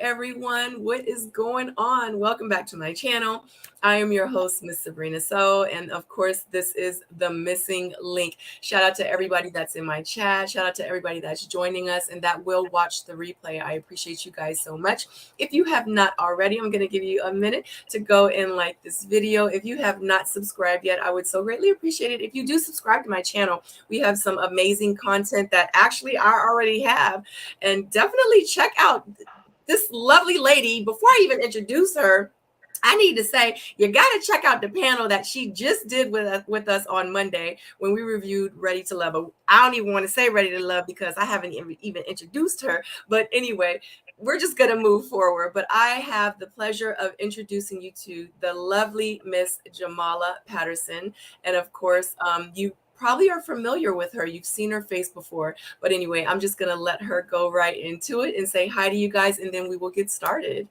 everyone. What is going on? Welcome back to my channel. I am your host, Miss Sabrina Seoul, and of course, this is The Missing Link. Shout out to everybody that's in my chat. Shout out to everybody that's joining us and that will watch the replay. I appreciate you guys so much. If you have not already, I'm going to give you a minute to go and like this video. If you have not subscribed yet, I would so greatly appreciate it if you do subscribe to my channel. We have some amazing content that actually I already have, and definitely check out this lovely lady. Before I even introduce her, I need to say, you got to check out the panel that she just did with us on Monday when we reviewed Ready to Love. But I don't even want to say Ready to Love because I haven't even introduced her. But anyway, we're just going to move forward. But I have the pleasure of introducing you to the lovely Miss Jamala Patterson. And of course, you probably are familiar with her. You've seen her face before. But anyway, I'm just going to let her go right into it and say hi to you guys, and then we will get started.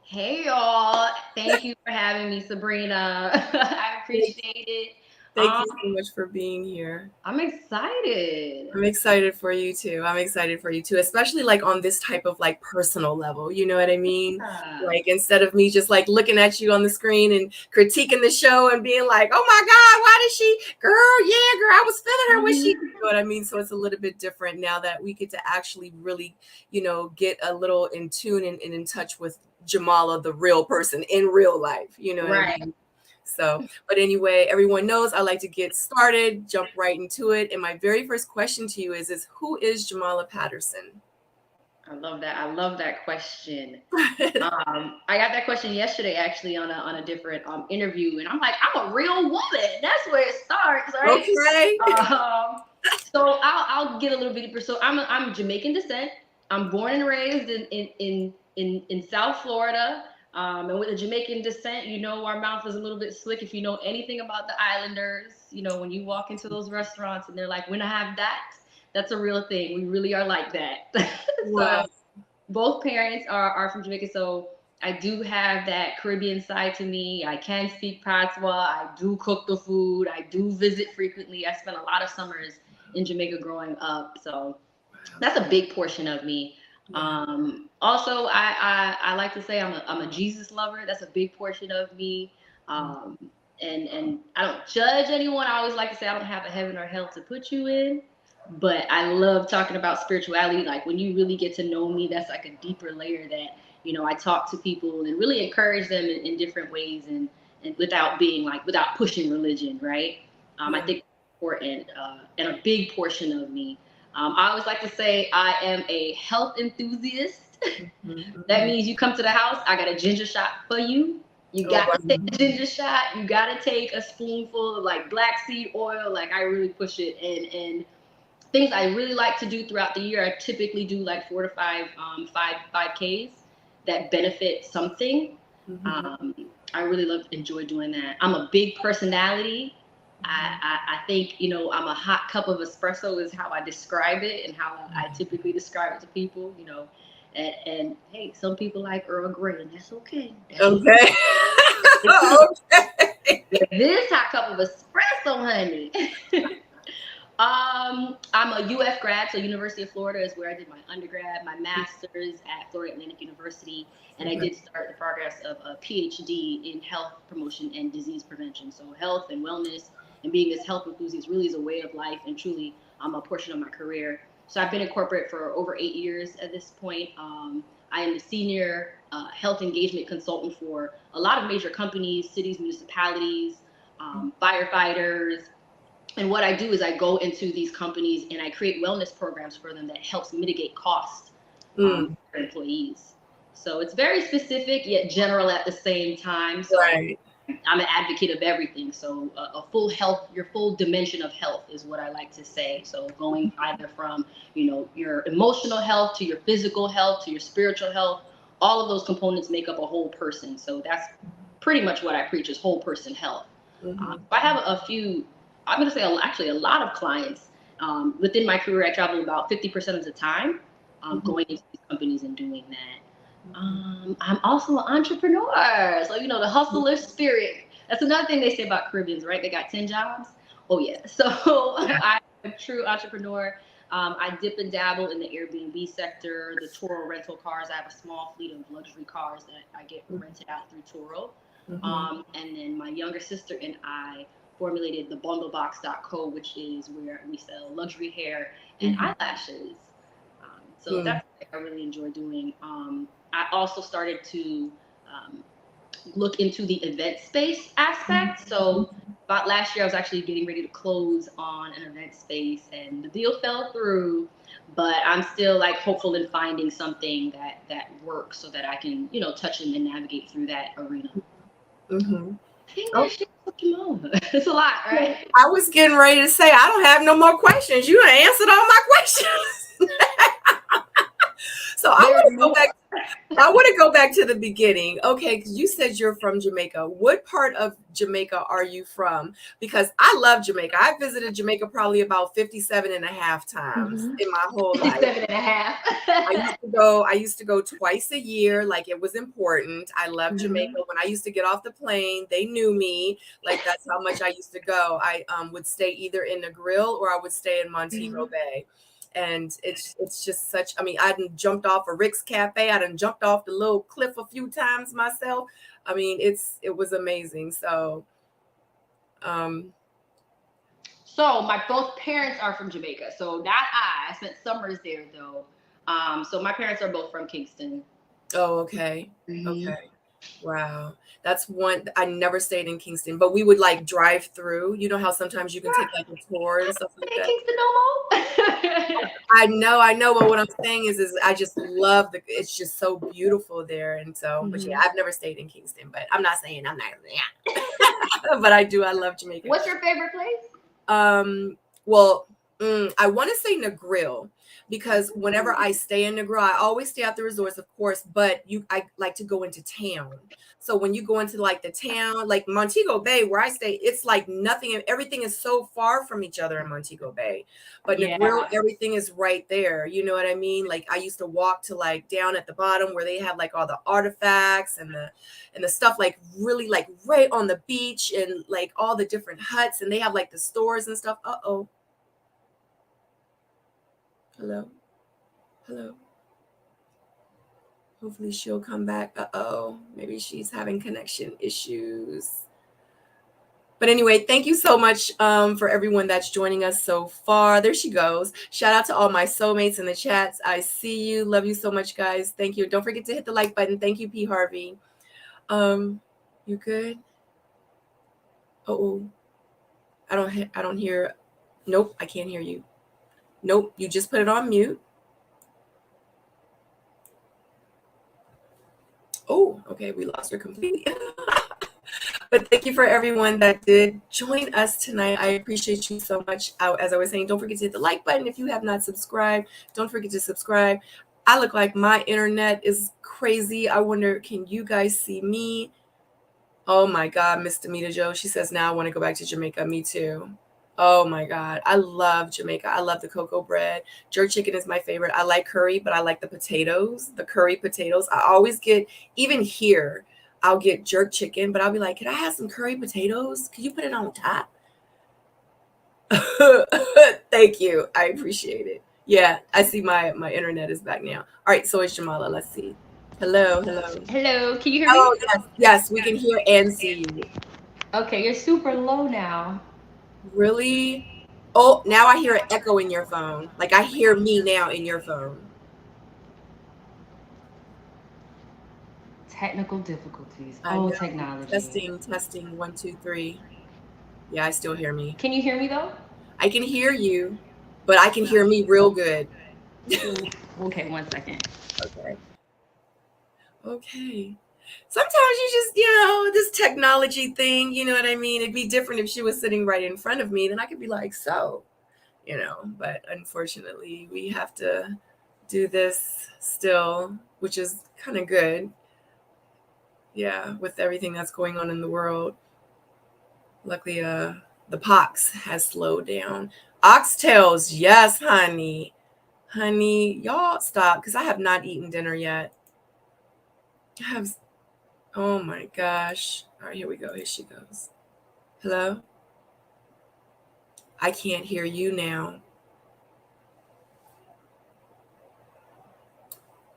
Hey y'all, thank you for having me, Sabrina. I appreciate it. Thank you so much for being here. I'm excited. I'm excited for you too. I'm excited for you too, especially like on this type of like personal level. You know what I mean? Yeah. Like instead of me just like looking at you on the screen and critiquing the show and being like, oh my God, why did she, girl, I was feeling her when she, you know what I mean? So it's a little bit different now that we get to actually really, get a little in tune and in touch with Jamala, the real person in real life. You know what I mean? So, but anyway, everyone knows I like to get started, jump right into it. And my very first question to you is who is Jamala Patterson? I love that. I love that question. I got that question yesterday, actually, on a different interview, and I'm like, I'm a real woman. That's where it starts, right? Okay. So I'll get a little bit deeper. So I'm Jamaican descent. I'm born and raised in South Florida. And with a Jamaican descent, our mouth is a little bit slick. If you know anything about the Islanders, when you walk into those restaurants and they're like, when I have that, that's a real thing. We really are like that. Wow. So both parents are from Jamaica. So I do have that Caribbean side to me. I can speak patois. I do cook the food. I do visit frequently. I spent a lot of summers in Jamaica growing up. So that's a big portion of me. Also, I like to say I'm a Jesus lover. That's a big portion of me. And I don't judge anyone. I always like to say I don't have a heaven or hell to put you in, but I love talking about spirituality. Like when you really get to know me, that's like a deeper layer that, I talk to people and really encourage them in different ways and without pushing religion. Right. I think it's important and a big portion of me. I always like to say I am a health enthusiast. That means you come to the house, I got a ginger shot for you. You got to take the ginger shot. You got to take a spoonful of like black seed oil. Like I really push it. And things I really like to do throughout the year, I typically do like 4 to 5Ks that benefit something. I really enjoy doing that. I'm a big personality. I think, I'm a hot cup of espresso is how I describe it and how I typically describe it to people, and hey, some people like Earl Grey and that's okay. Okay. This hot cup of espresso, honey. I'm a UF grad, so University of Florida is where I did my undergrad, my master's at Florida Atlantic University, and I did start the progress of a PhD in health promotion and disease prevention. So health and wellness and being this health enthusiast really is a way of life and truly a portion of my career. So I've been in corporate for over 8 years at this point. I am the senior health engagement consultant for a lot of major companies, cities, municipalities, firefighters. And what I do is I go into these companies and I create wellness programs for them that helps mitigate costs for employees. So it's very specific yet general at the same time. So I'm an advocate of everything. So your full dimension of health is what I like to say. So going either from, your emotional health to your physical health to your spiritual health, all of those components make up a whole person. So that's pretty much what I preach is whole person health. I have I'm going to say actually a lot of clients. Within my career, I travel about 50% of the time going into these companies and doing that. I'm also an entrepreneur. So, the hustler spirit. That's another thing they say about Caribbeans, right? They got 10 jobs. Oh, yeah. So I'm a true entrepreneur. I dip and dabble in the Airbnb sector, the Turo rental cars. I have a small fleet of luxury cars that I get rented out through Turo. And then my younger sister and I formulated the BUNDLEBOX.co, which is where we sell luxury hair and eyelashes. So that's what I really enjoy doing. I also started to look into the event space aspect. So about last year, I was actually getting ready to close on an event space, and the deal fell through. But I'm still like hopeful in finding something that works so that I can, you know, touch and navigate through that arena. I think that shit took him over. It's a lot, right? I was getting ready to say I don't have no more questions. You answered all my questions. So I want to go back. I want to go back to the beginning. Okay, because you said you're from Jamaica. What part of Jamaica are you from? Because I love Jamaica. I visited Jamaica probably about 57 and a half times in my whole life. 57 and a half. I used to go twice a year. Like, it was important. I love Jamaica. When I used to get off the plane, they knew me. Like, that's how much I used to go. I would stay either in the Grill or I would stay in Montego Bay. And it's just such, I mean, I done jumped off a Rick's Cafe. I done jumped off the little cliff a few times myself. I mean, it was amazing. So, so my both parents are from Jamaica. So not I spent summers there though. So my parents are both from Kingston. Oh, okay. Okay. Wow. That's one. I never stayed in Kingston, but we would like drive through. You know how sometimes you can take like a tour and stuff like that. Kingston no more. I know, but what I'm saying is I just love it's just so beautiful there. And so, but yeah, I've never stayed in Kingston, but I'm not saying I'm not, yeah. But I love Jamaica. What's your favorite place? Well, I want to say Negril, because whenever I stay in Negril, I always stay at the resorts, of course, but I like to go into town. So when you go into like the town, like Montego Bay, where I stay, it's like nothing, everything is so far from each other in Montego Bay. But Negril, everything is right there. You know what I mean? Like, I used to walk to like down at the bottom where they have like all the artifacts and the stuff, like really like right on the beach, and like all the different huts, and they have like the stores and stuff. Uh-oh. Hello. Hopefully she'll come back. Uh-oh. Maybe she's having connection issues. But anyway, thank you so much for everyone that's joining us so far. There she goes. Shout out to all my soulmates in the chats. I see you. Love you so much, guys. Thank you. Don't forget to hit the like button. Thank you, P. Harvey. You good? Oh, I don't hear. Nope, I can't hear you. Nope, you just put it on mute. Oh, okay, we lost her completely. But thank you for everyone that did join us tonight. I appreciate you so much. As I was saying, don't forget to hit the like button if you have not subscribed. Don't forget to subscribe. I look like my internet is crazy. I wonder, can you guys see me? Oh my God, Miss Demita Joe. She says, now I want to go back to Jamaica. Me too. Oh my God. I love Jamaica. I love the cocoa bread. Jerk chicken is my favorite. I like curry, but I like the potatoes, the curry potatoes. I always get, even here, I'll get jerk chicken, but I'll be like, can I have some curry potatoes? Can you put it on top? Thank you. I appreciate it. Yeah, I see my internet is back now. All right, so it's Jamala. Let's see. Hello. Hello, can you hear me? Oh, yes, we can hear and see you. Okay, you're super low now. Really? Oh, now I hear an echo in your phone. Like, I hear me now in your phone. Technical difficulties. Technology. Testing. 1, 2, 3. Yeah, I still hear me. Can you hear me though? I can hear you, but I can hear me real good. Okay, 1 second. Okay. Sometimes you just, this technology thing, you know what I mean? It'd be different if she was sitting right in front of me, then I could be like, so, but unfortunately we have to do this still, which is kind of good. Yeah, with everything that's going on in the world. Luckily, the pox has slowed down. Oxtails, yes, honey. Honey, y'all stop, because I have not eaten dinner yet. Oh my gosh. All right, here we go. Here she goes. Hello? I can't hear you now.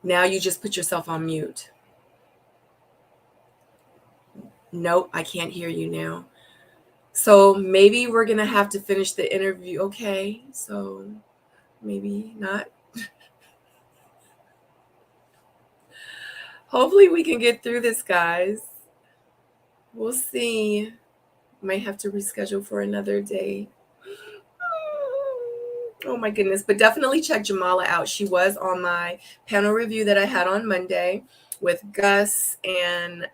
Now you just put yourself on mute. Nope, I can't hear you now. So maybe we're going to have to finish the interview. Okay, so maybe not. Hopefully we can get through this, guys. We'll see. Might have to reschedule for another day. Oh my goodness. But definitely check Jamala out. She was on my panel review that I had on Monday with Gus and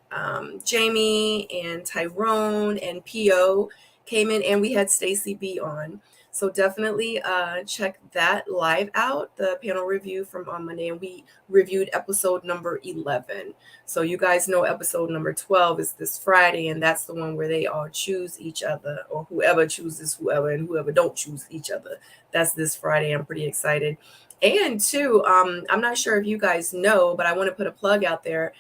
Jamie and Tyrone and PO came in, and we had Stacy B on. So definitely check that live out, the panel review from on Monday. And we reviewed episode number 11. So you guys know episode number 12 is this Friday, and that's the one where they all choose each other, or whoever chooses whoever, and whoever don't choose each other. That's this Friday. I'm pretty excited. And two, I'm not sure if you guys know, but I want to put a plug out there.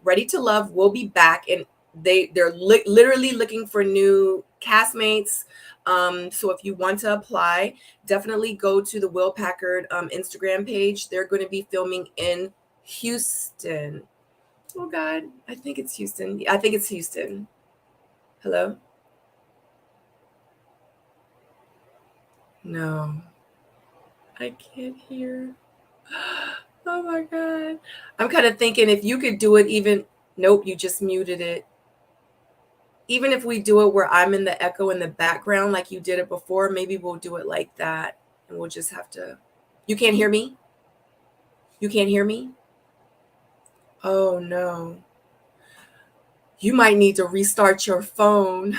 Ready to Love will be back, and they're literally looking for new castmates. So if you want to apply, definitely go to the Will Packard Instagram page. They're going to be filming in Houston. Oh God, I think it's Houston. I think it's Houston. Hello? No, I can't hear. Oh my God. I'm kind of thinking if you could do it even, nope, you just muted it. Even if we do it where I'm in the echo in the background like you did it before, maybe we'll do it like that. And we'll just have to, you can't hear me? You can't hear me? Oh no. You might need to restart your phone.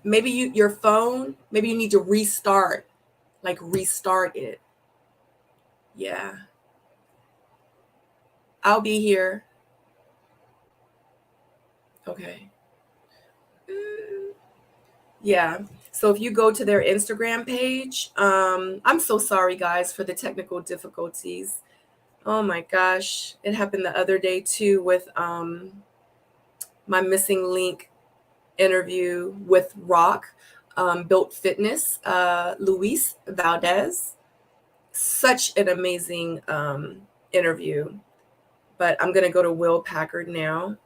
Maybe your phone, maybe you need to restart, like restart it. Yeah. I'll be here. Okay. Yeah. So if you go to their Instagram page, I'm so sorry guys for the technical difficulties. Oh my gosh. It happened the other day too with my missing link interview with Rock, Built Fitness, Luis Valdez. Such an amazing interview. But I'm going to go to Will Packard now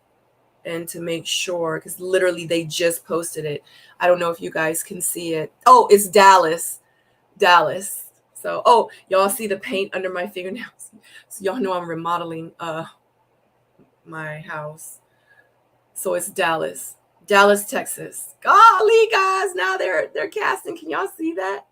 and to make sure, because literally they just posted it. I don't know if you guys can see it. Oh, it's Dallas. So, oh, y'all see the paint under my fingernails. So y'all know I'm remodeling my house. So it's Dallas, Texas. Golly, guys, now they're casting. Can y'all see that?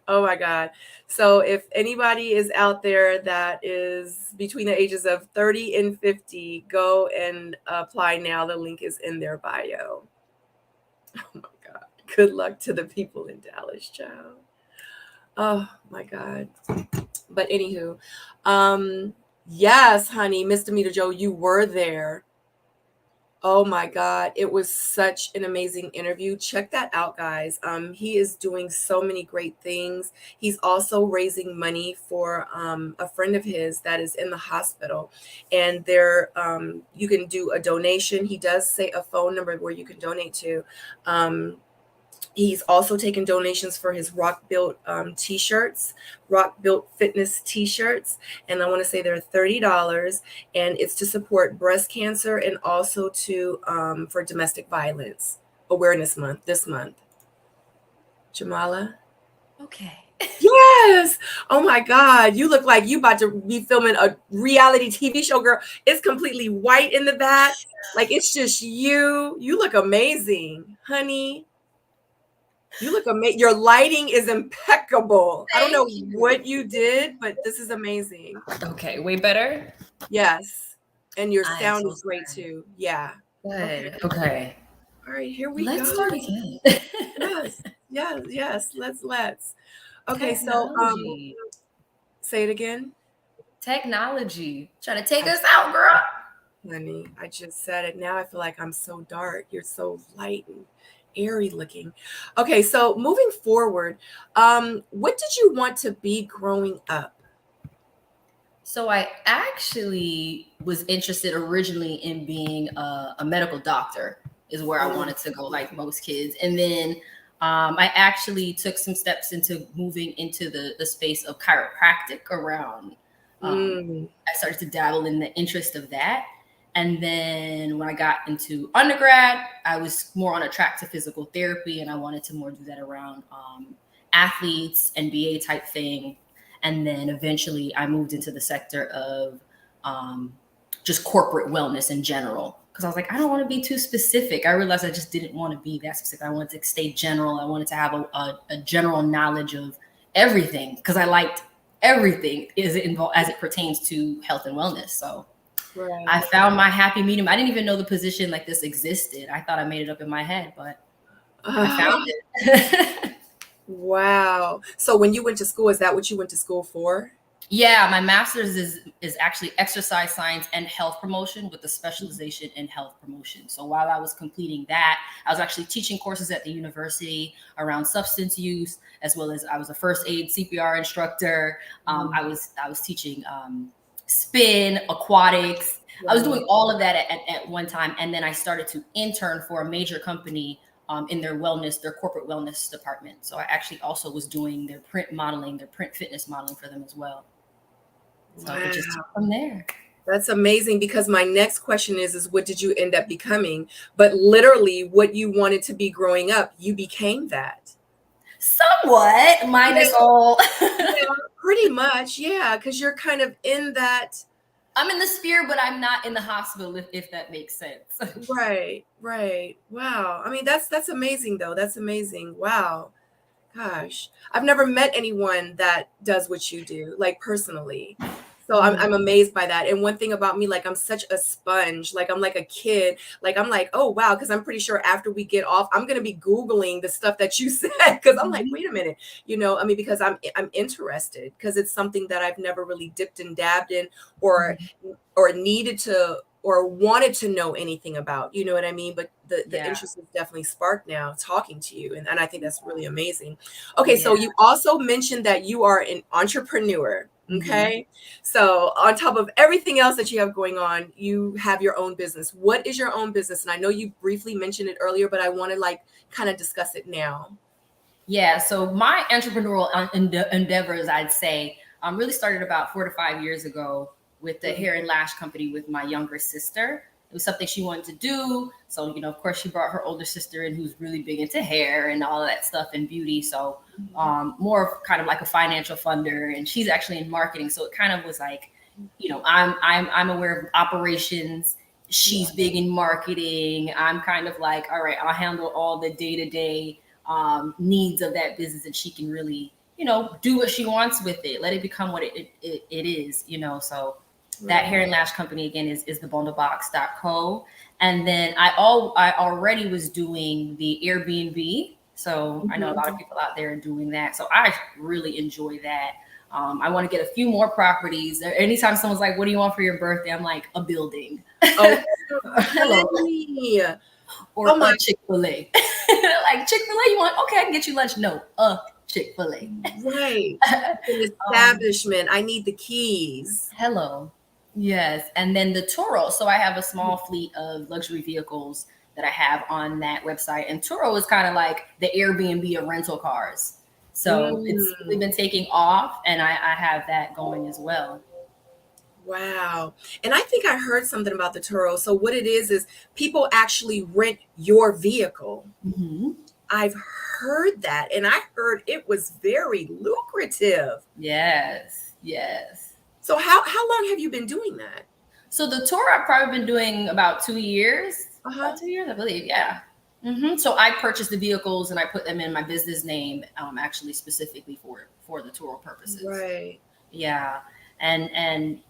Oh my God. So if anybody is out there that is between the ages of 30 and 50, go and apply now. The link is in their bio. Oh my God. Good luck to the people in Dallas, child. Oh my God. But anywho, yes, honey, Mr. Meter Joe, you were there. Oh my God. It was such an amazing interview. Check that out, guys. He is doing so many great things. He's also raising money for a friend of his that is in the hospital. And there you can do a donation. He does say a phone number where you can donate to. He's also taken donations for his Rock Built t-shirts, Rock Built Fitness t-shirts. And I want to say they're $30. And it's to support breast cancer and also to for domestic violence awareness month this month. Jamala? Okay. Yes. Oh my God. You look like you about to be filming a reality TV show, girl. It's completely white in the back. Like it's just you. You look amazing, honey. You look amazing. Your lighting is impeccable. I don't know what you did, but this is amazing. Okay, way better? Yes. And your sound is great too. Yeah. Good. Okay. All right, here we Let's go. start again. Yes. Let's. Okay, Technology. so say it again. Technology. Trying to take us out, girl. Honey, I just said it. Now I feel like I'm so dark. You're so light and airy looking. Okay, so moving forward, what did you want to be growing up? So I actually was interested originally in being a medical doctor is where I wanted to go, like most kids. And then I actually took some steps into moving into the space of chiropractic around. I started to dabble in the interest of that. And then when I got into undergrad, I was more on a track to physical therapy, and I wanted to more do that around athletes, NBA type thing. And then eventually I moved into the sector of just corporate wellness in general. Because I was like, I don't want to be too specific. I realized I just didn't want to be that specific. I wanted to stay general. I wanted to have a general knowledge of everything, because I liked everything as it pertains to health and wellness. So right. I found my happy medium. I didn't even know the position like this existed. I thought I made it up in my head, but I found it. Wow. So when you went to school, is that what you went to school for? Yeah, my master's is actually exercise science and health promotion with a specialization in health promotion. So while I was completing that, I was actually teaching courses at the university around substance use, as well as I was a first aid CPR instructor. I was teaching spin, aquatics. Right. I was doing all of that at one time. And then I started to intern for a major company in their corporate wellness department. So I actually also was doing their print modeling, their print fitness modeling for them as well. So it just took from there. That's amazing, because my next question is what did you end up becoming? But literally what you wanted to be growing up, you became that. Somewhat, minus all. Yeah, pretty much, yeah, because you're kind of in that. I'm in the sphere, but I'm not in the hospital, if that makes sense. Right. Wow. I mean, that's amazing, though. That's amazing. Wow. Gosh, I've never met anyone that does what you do, like personally. So I'm amazed by that. And one thing about me, like I'm such a sponge, like I'm like a kid, like I'm like, oh, wow. Cause I'm pretty sure after we get off, I'm going to be Googling the stuff that you said. Cause I'm like, wait a minute, I mean, because I'm interested, because it's something that I've never really dipped and dabbed in or needed to or wanted to know anything about, you know what I mean? But the interest is definitely sparked now talking to you. And I think that's really amazing. Okay. So you also mentioned that you are an entrepreneur. Okay. So on top of everything else that you have going on, you have your own business. What is your own business? And I know you briefly mentioned it earlier, but I want to kind of discuss it now. Yeah. So my entrepreneurial endeavors, I'd say, really started about 4 to 5 years ago with the hair and lash company with my younger sister. It was something she wanted to do. So, of course, she brought her older sister in, who's really big into hair and all of that stuff and beauty. So more of kind of like a financial funder. And she's actually in marketing. So it kind of was like, I'm aware of operations. She's big in marketing. I'm kind of like, all right, I'll handle all the day-to-day needs of that business, and she can really, do what she wants with it. Let it become what it is, so. That hair and lash company, again, is the BUNDLEBOX.co. And then I already was doing the Airbnb. So I know a lot of people out there are doing that. So I really enjoy that. I want to get a few more properties. Anytime someone's like, what do you want for your birthday? I'm like, a building. Oh, hello. Or a Chick-fil-A. Like, Chick-fil-A, you want? Okay, I can get you lunch. No, a Chick-fil-A. Right. An establishment. I need the keys. Hello. Yes. And then the Turo. So I have a small fleet of luxury vehicles that I have on that website. And Turo is kind of like the Airbnb of rental cars. So it's really been taking off, and I have that going as well. Wow. And I think I heard something about the Turo. So what it is people actually rent your vehicle. I've heard that, and I heard it was very lucrative. Yes. So how long have you been doing that? So the tour I've probably been doing about 2 years. About 2 years, I believe. Yeah. So I purchased the vehicles and I put them in my business name, actually specifically for the tour purposes. Right. Yeah. And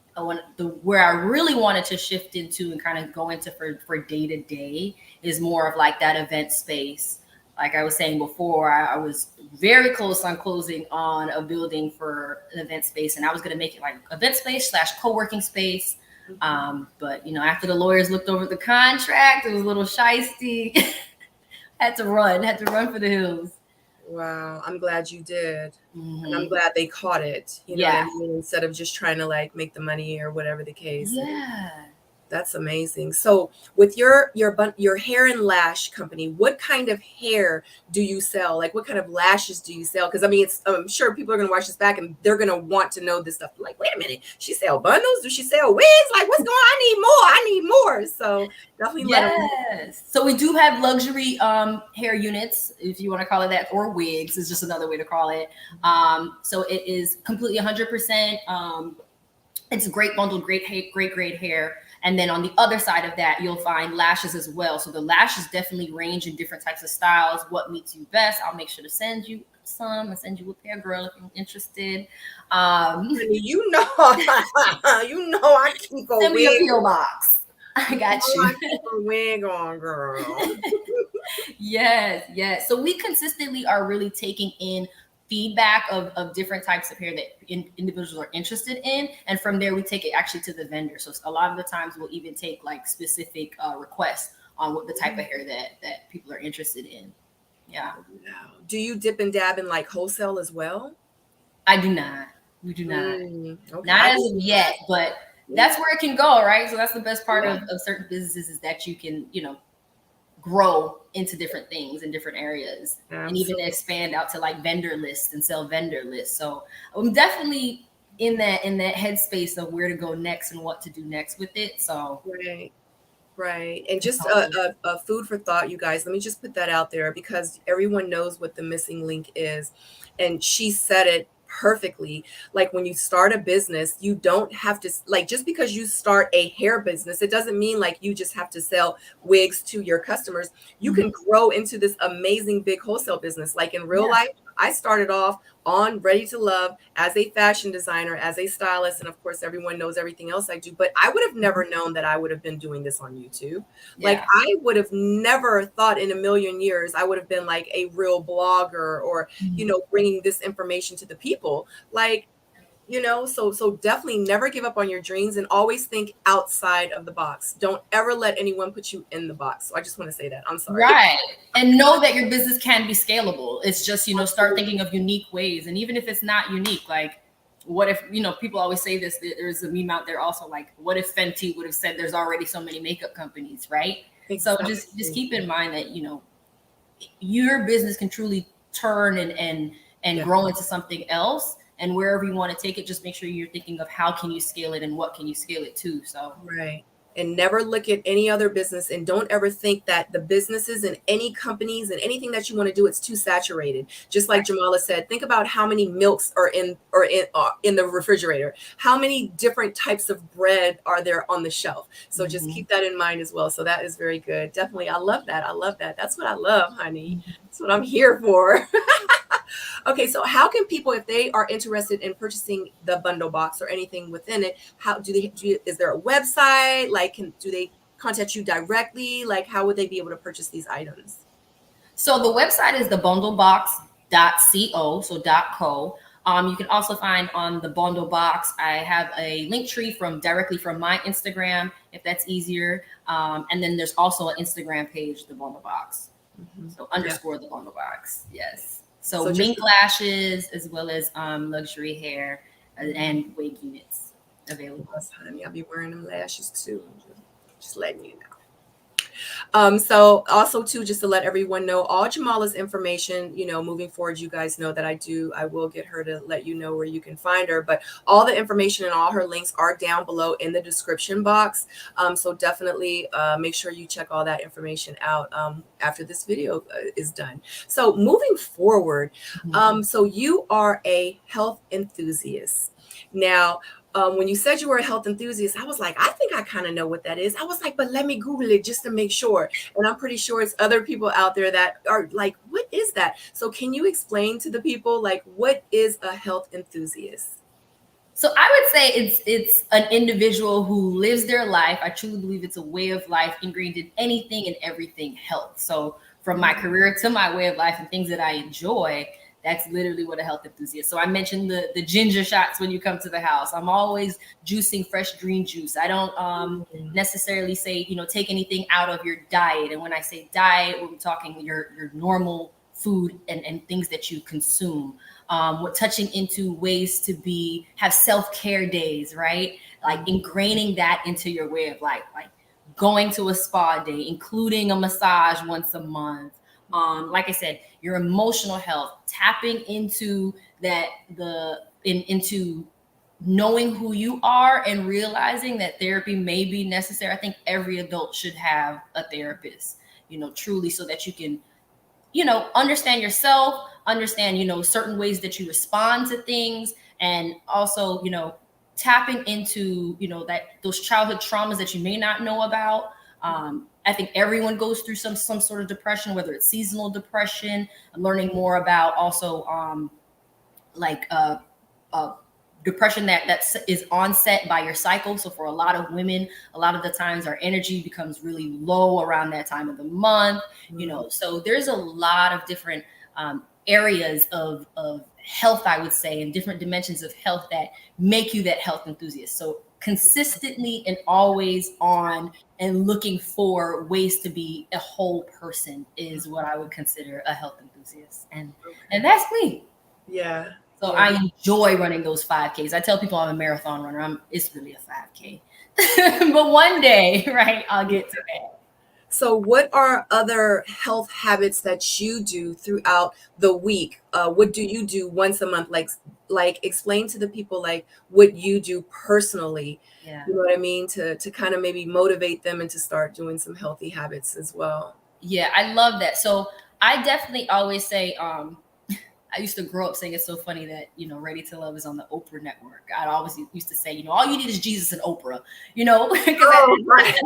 where I really wanted to shift into and kind of go into for day to day is more of like that event space. Like I was saying before, I was very close on closing on a building for an event space, and I was going to make it like event space / co-working space. But after the lawyers looked over the contract, it was a little shysty. had to run for the hills. Wow, I'm glad you did. And I'm glad they caught it. You know what I mean? Instead of just trying to like make the money or whatever the case. Yeah. That's amazing. So with your hair and lash company, what kind of hair do you sell? Like what kind of lashes do you sell? Because I mean, it's I'm sure people are gonna watch this back and they're gonna want to know this stuff. Like, wait a minute, she sell bundles? Do she sell wigs? Like, what's going on? I need more. I need more. So definitely let them. Yes. So we do have luxury hair units, if you want to call it that, or wigs is just another way to call it. So it is completely 100%. It's great bundled, great grade hair. And then on the other side of that, you'll find lashes as well. So the lashes definitely range in different types of styles. What meets you best? I'll make sure to send you some and send you a pair, girl, if you're interested. You know, you know, I keep a Send me a wig. PO box. I got you. I keep a wig on, girl. Yes. So we consistently are really taking in feedback of different types of hair that individuals are interested in. And from there, we take it actually to the vendor. So a lot of the times we'll even take like specific requests on what the type of hair that people are interested in. Yeah. Do you dip and dab in like wholesale as well? I do not. We do not. Okay. Not as of yet, but that's where it can go, right? So that's the best part of certain businesses is that you can, grow into different things in different areas. Absolutely. And even expand out to like vendor lists and sell vendor lists. So I'm definitely in that headspace of where to go next and what to do next with it. So right. And just a food for thought, you guys, let me just put that out there because everyone knows what the missing link is. And she said it perfectly. Like when you start a business, you don't have to, like, just because you start a hair business, it doesn't mean like you just have to sell wigs to your customers. You can grow into this amazing big wholesale business. Like in real life, I started off on Ready to Love as a fashion designer, as a stylist, and of course everyone knows everything else I do, but I would have never known that I would have been doing this on YouTube. Like I would have never thought in a million years I would have been like a real blogger or bringing this information to the people. Like, so definitely never give up on your dreams and always think outside of the box. Don't ever let anyone put you in the box. So I just want to say that. I'm sorry. Right. And know that your business can be scalable. It's just, start thinking of unique ways. And even if it's not unique, like what if, people always say this, there's a meme out there also like, what if Fenty would have said there's already so many makeup companies, right? Exactly. So just keep in mind that, your business can truly turn and grow into something else. And wherever you want to take it, just make sure you're thinking of how can you scale it and what can you scale it to. So right. And never look at any other business and don't ever think that the businesses and any companies and anything that you want to do, it's too saturated. Just like Jamala said, think about how many milks are in the refrigerator. How many different types of bread are there on the shelf? So just keep that in mind as well. So that is very good. Definitely. I love that. That's what I love, honey. That's what I'm here for. Okay, so how can people, if they are interested in purchasing the bundle box or anything within it, how is there a website? Like, do they contact you directly? Like, how would they be able to purchase these items? So the website is the bundlebox.co, so .co. You can also find on the bundle box, I have a link tree directly from my Instagram, if that's easier. And then there's also an Instagram page, the bundle box. So _the bundle box. Yes. So mink lashes as well as luxury hair and wig units available. Yes, honey, I'll be wearing them lashes too. Just letting you know. So also too, just to let everyone know, all Jamala's information, moving forward, you guys know that I will get her to let you know where you can find her, but all the information and all her links are down below in the description box. So definitely make sure you check all that information out after this video is done. So moving forward, so you are a health enthusiast. Now, when you said you were a health enthusiast, I was like, I think I kind of know what that is. I was like, but let me Google it just to make sure. And I'm pretty sure it's other people out there that are like, what is that? So can you explain to the people, like, what is a health enthusiast? So I would say it's an individual who lives their life. I truly believe it's a way of life ingrained in anything and everything health. So from my career to my way of life and things that I enjoy, that's literally what a health enthusiast. So I mentioned the ginger shots when you come to the house. I'm always juicing fresh green juice. I don't necessarily say, take anything out of your diet. And when I say diet, we're talking your normal food and things that you consume. touching into ways to have self-care days, right? Like ingraining that into your way of life, like going to a spa day, including a massage once a month. Like I said, your emotional health, tapping into that, into knowing who you are and realizing that therapy may be necessary. I think every adult should have a therapist, truly, so that you can, understand yourself, understand, certain ways that you respond to things, and also, tapping into, those childhood traumas that you may not know about. I think everyone goes through some sort of depression, whether it's seasonal depression. I'm learning more about also like depression that is onset by your cycle. So for a lot of women, a lot of the times our energy becomes really low around that time of the month. So there's a lot of different areas of health, I would say, and different dimensions of health that make you that health enthusiast. So consistently and always on and looking for ways to be a whole person is what I would consider a health enthusiast. And that's me. Yeah. So I enjoy running those 5Ks. I tell people I'm a marathon runner. It's really a 5K. But one day, right, I'll get to that. So what are other health habits that you do throughout the week? What do you do once a month? Like explain to the people like what you do personally. Yeah. You know what I mean? To kind of maybe motivate them and to start doing some healthy habits as well. Yeah, I love that. So I definitely always say, I used to grow up saying it's so funny that, Ready to Love is on the Oprah network. I always used to say, all you need is Jesus and Oprah, Right.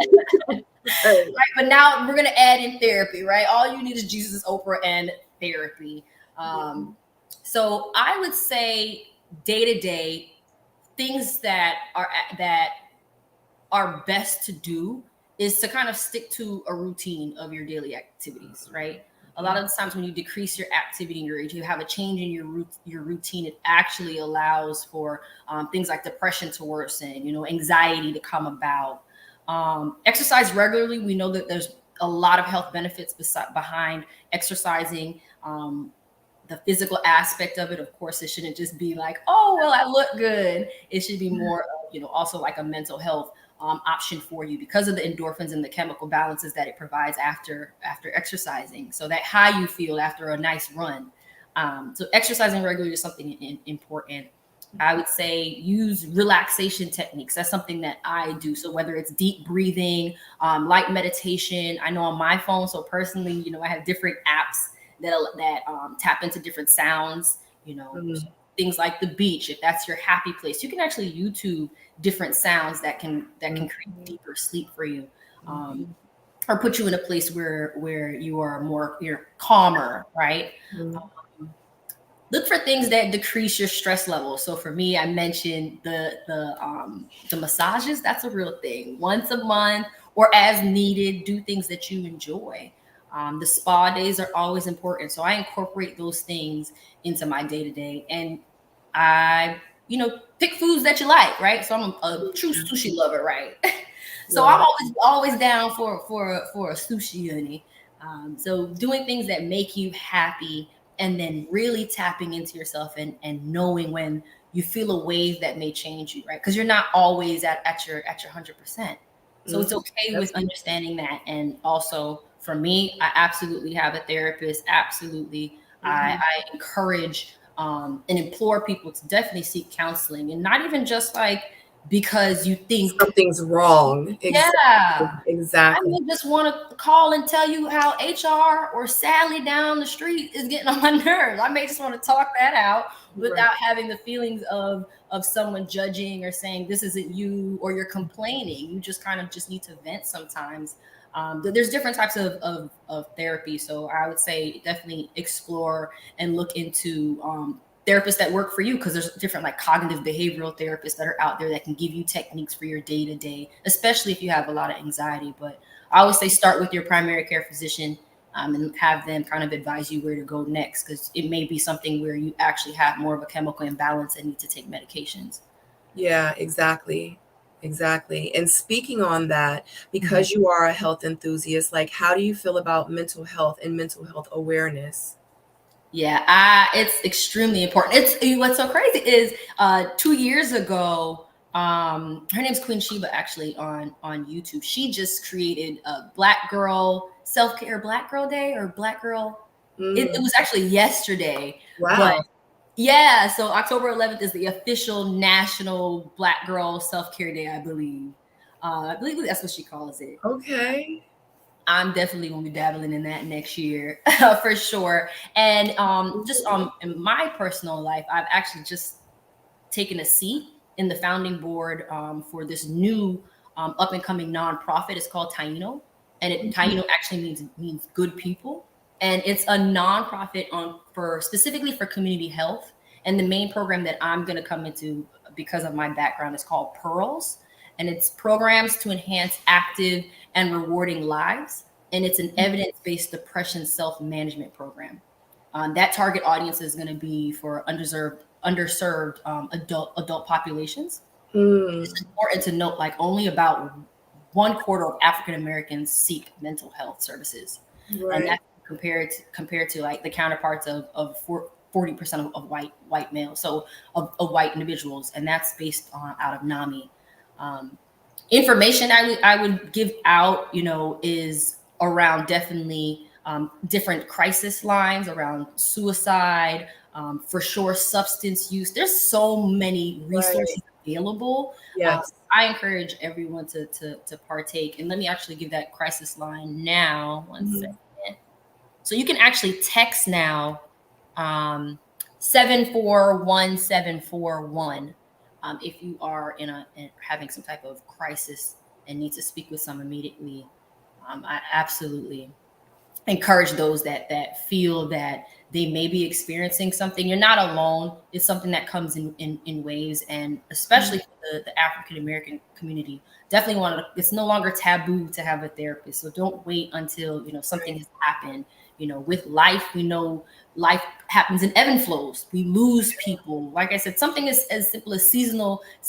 Right. But now we're going to add in therapy, right? All you need is Jesus, Oprah, and therapy. So I would say day to day things that are best to do is to kind of stick to a routine of your daily activities, right? A lot of the times when you decrease your activity and you have a change in your routine, it actually allows for things like depression to worsen, anxiety to come about. Exercise regularly. We know that there's a lot of health benefits behind exercising. The physical aspect of it, of course, it shouldn't just be like, oh, well, I look good. It should be more, also like a mental health option for you because of the endorphins and the chemical balances that it provides after exercising. So that high you feel after a nice run. So exercising regularly is something important. I would say use relaxation techniques. That's something that I do. So whether it's deep breathing, light meditation, I know on my phone. So personally, I have different apps that tap into different sounds, things like the beach. If that's your happy place, you can actually YouTube different sounds that can create deeper sleep for you, or put you in a place where you're calmer, right? Look for things that decrease your stress level. So for me, I mentioned the massages. That's a real thing. Once a month or as needed, do things that you enjoy. The spa days are always important. So I incorporate those things into my day-to-day. And I, pick foods that you like, right? So I'm a true sushi lover, right? So I'm always down for a sushi, honey. So doing things that make you happy, and then really tapping into yourself and knowing when you feel a wave that may change you, right? Because you're not always at your 100%. So it's okay with understanding that. And also for me, I absolutely have a therapist. Absolutely. I encourage and implore people to definitely seek counseling, and not even just like because you think something's wrong. Exactly. I just want to call and tell you how HR or Sally down the street is getting on my nerves. I may just want to talk that out without having the feelings of someone judging or saying this isn't you, or you're complaining. You just kind of just need to vent sometimes. There's different types of therapy. So I would say definitely explore and look into therapists that work for you, because there's different like cognitive behavioral therapists that are out there that can give you techniques for your day to day, especially if you have a lot of anxiety. But I always say start with your primary care physician and have them kind of advise you where to go next, because it may be something where you actually have more of a chemical imbalance and need to take medications. Yeah, exactly. And speaking on that, because you are a health enthusiast, like how do you feel about mental health and mental health awareness? Yeah, it's extremely important. It's what's so crazy is 2 years ago, her name's Queen Sheba actually on YouTube. She just created a Black Girl Self-Care Black Girl Day or Black Girl. It was actually yesterday, but Wow. yeah. So October 11th is the official National Black Girl Self-Care Day, I believe. I believe that's what she calls it. Okay. I'm definitely gonna be dabbling in that next year for sure. And just in my personal life, I've actually just taken a seat in the founding board for this new up and coming nonprofit. It's called Taino, and Taino actually means good people, and it's a nonprofit for specifically for community health. And the main program that I'm going to come into because of my background is called Pearls, and it's programs to enhance active and rewarding lives. And it's an evidence-based depression self-management program. That target audience is going to be for underserved adult populations. It's important to note, like only about 1/4 of African Americans seek mental health services, and Right. that's compared to like the counterparts of 40% of white males, so of white individuals, and that's based on out of NAMI. Information I would give out, is around definitely different crisis lines around suicide, for sure substance use. There's so many resources available. Yes. I encourage everyone to partake. And let me actually give that crisis line now. One second. So you can actually text now 741741 if you are having some type of crisis and need to speak with someone immediately. I absolutely encourage those that feel that they may be experiencing something. You're not alone. It's something that comes in waves, and especially for the African American community, definitely it's no longer taboo to have a therapist. So don't wait until something has happened. With life, we know life happens in ebb and flows. We lose people. Like I said, something as simple as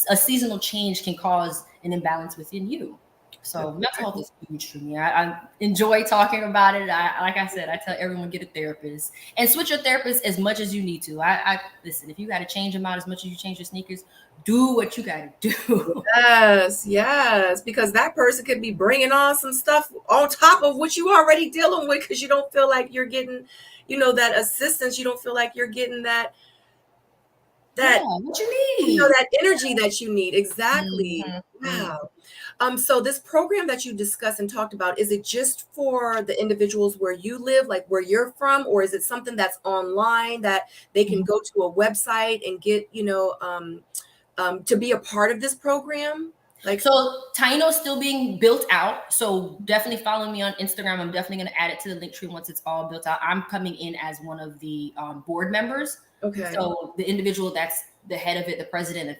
a seasonal change can cause an imbalance within you. So mental health is huge for me. I enjoy talking about it. Like I said, I tell everyone, get a therapist and switch your therapist as much as you need to. I listen, if you got to change them out as much as you change your sneakers, do what you got to do. Yes, because that person could be bringing on some stuff on top of what you already dealing with, because you don't feel like you're getting, that assistance. You don't feel like you're getting that what you need. that energy that you need. Exactly. Wow. So this program that you discussed and talked about, is it just for the individuals where you live, like where you're from, or is it something that's online that they can go to a website and get, to be a part of this program? So Taino's still being built out. So definitely follow me on Instagram. I'm definitely going to add it to the link tree once it's all built out. I'm coming in as one of the board members. Okay. So the individual that's the head of it, the president and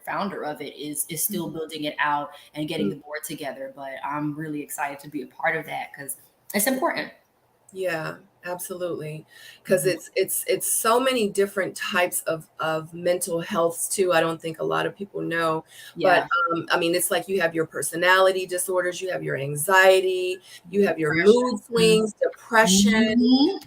founder of it is still building it out and getting the board together. But I'm really excited to be a part of that because it's important. Yeah, absolutely. Because it's so many different types of mental health too. I don't think a lot of people know. Yeah. But I mean, it's like you have your personality disorders, you have your anxiety, you have your mood swings, depression,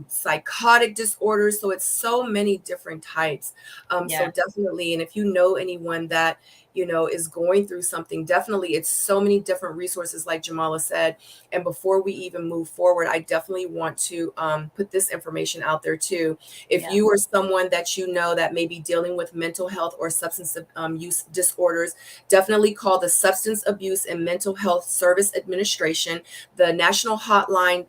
psychotic disorders. So it's so many different types. So definitely, and if you know anyone that is going through something, definitely, it's so many different resources, like Jamala said. And before we even move forward, I definitely want to put this information out there too. If you are someone that that may be dealing with mental health or substance use disorders, definitely call the Substance Abuse and Mental Health Service Administration. The national hotline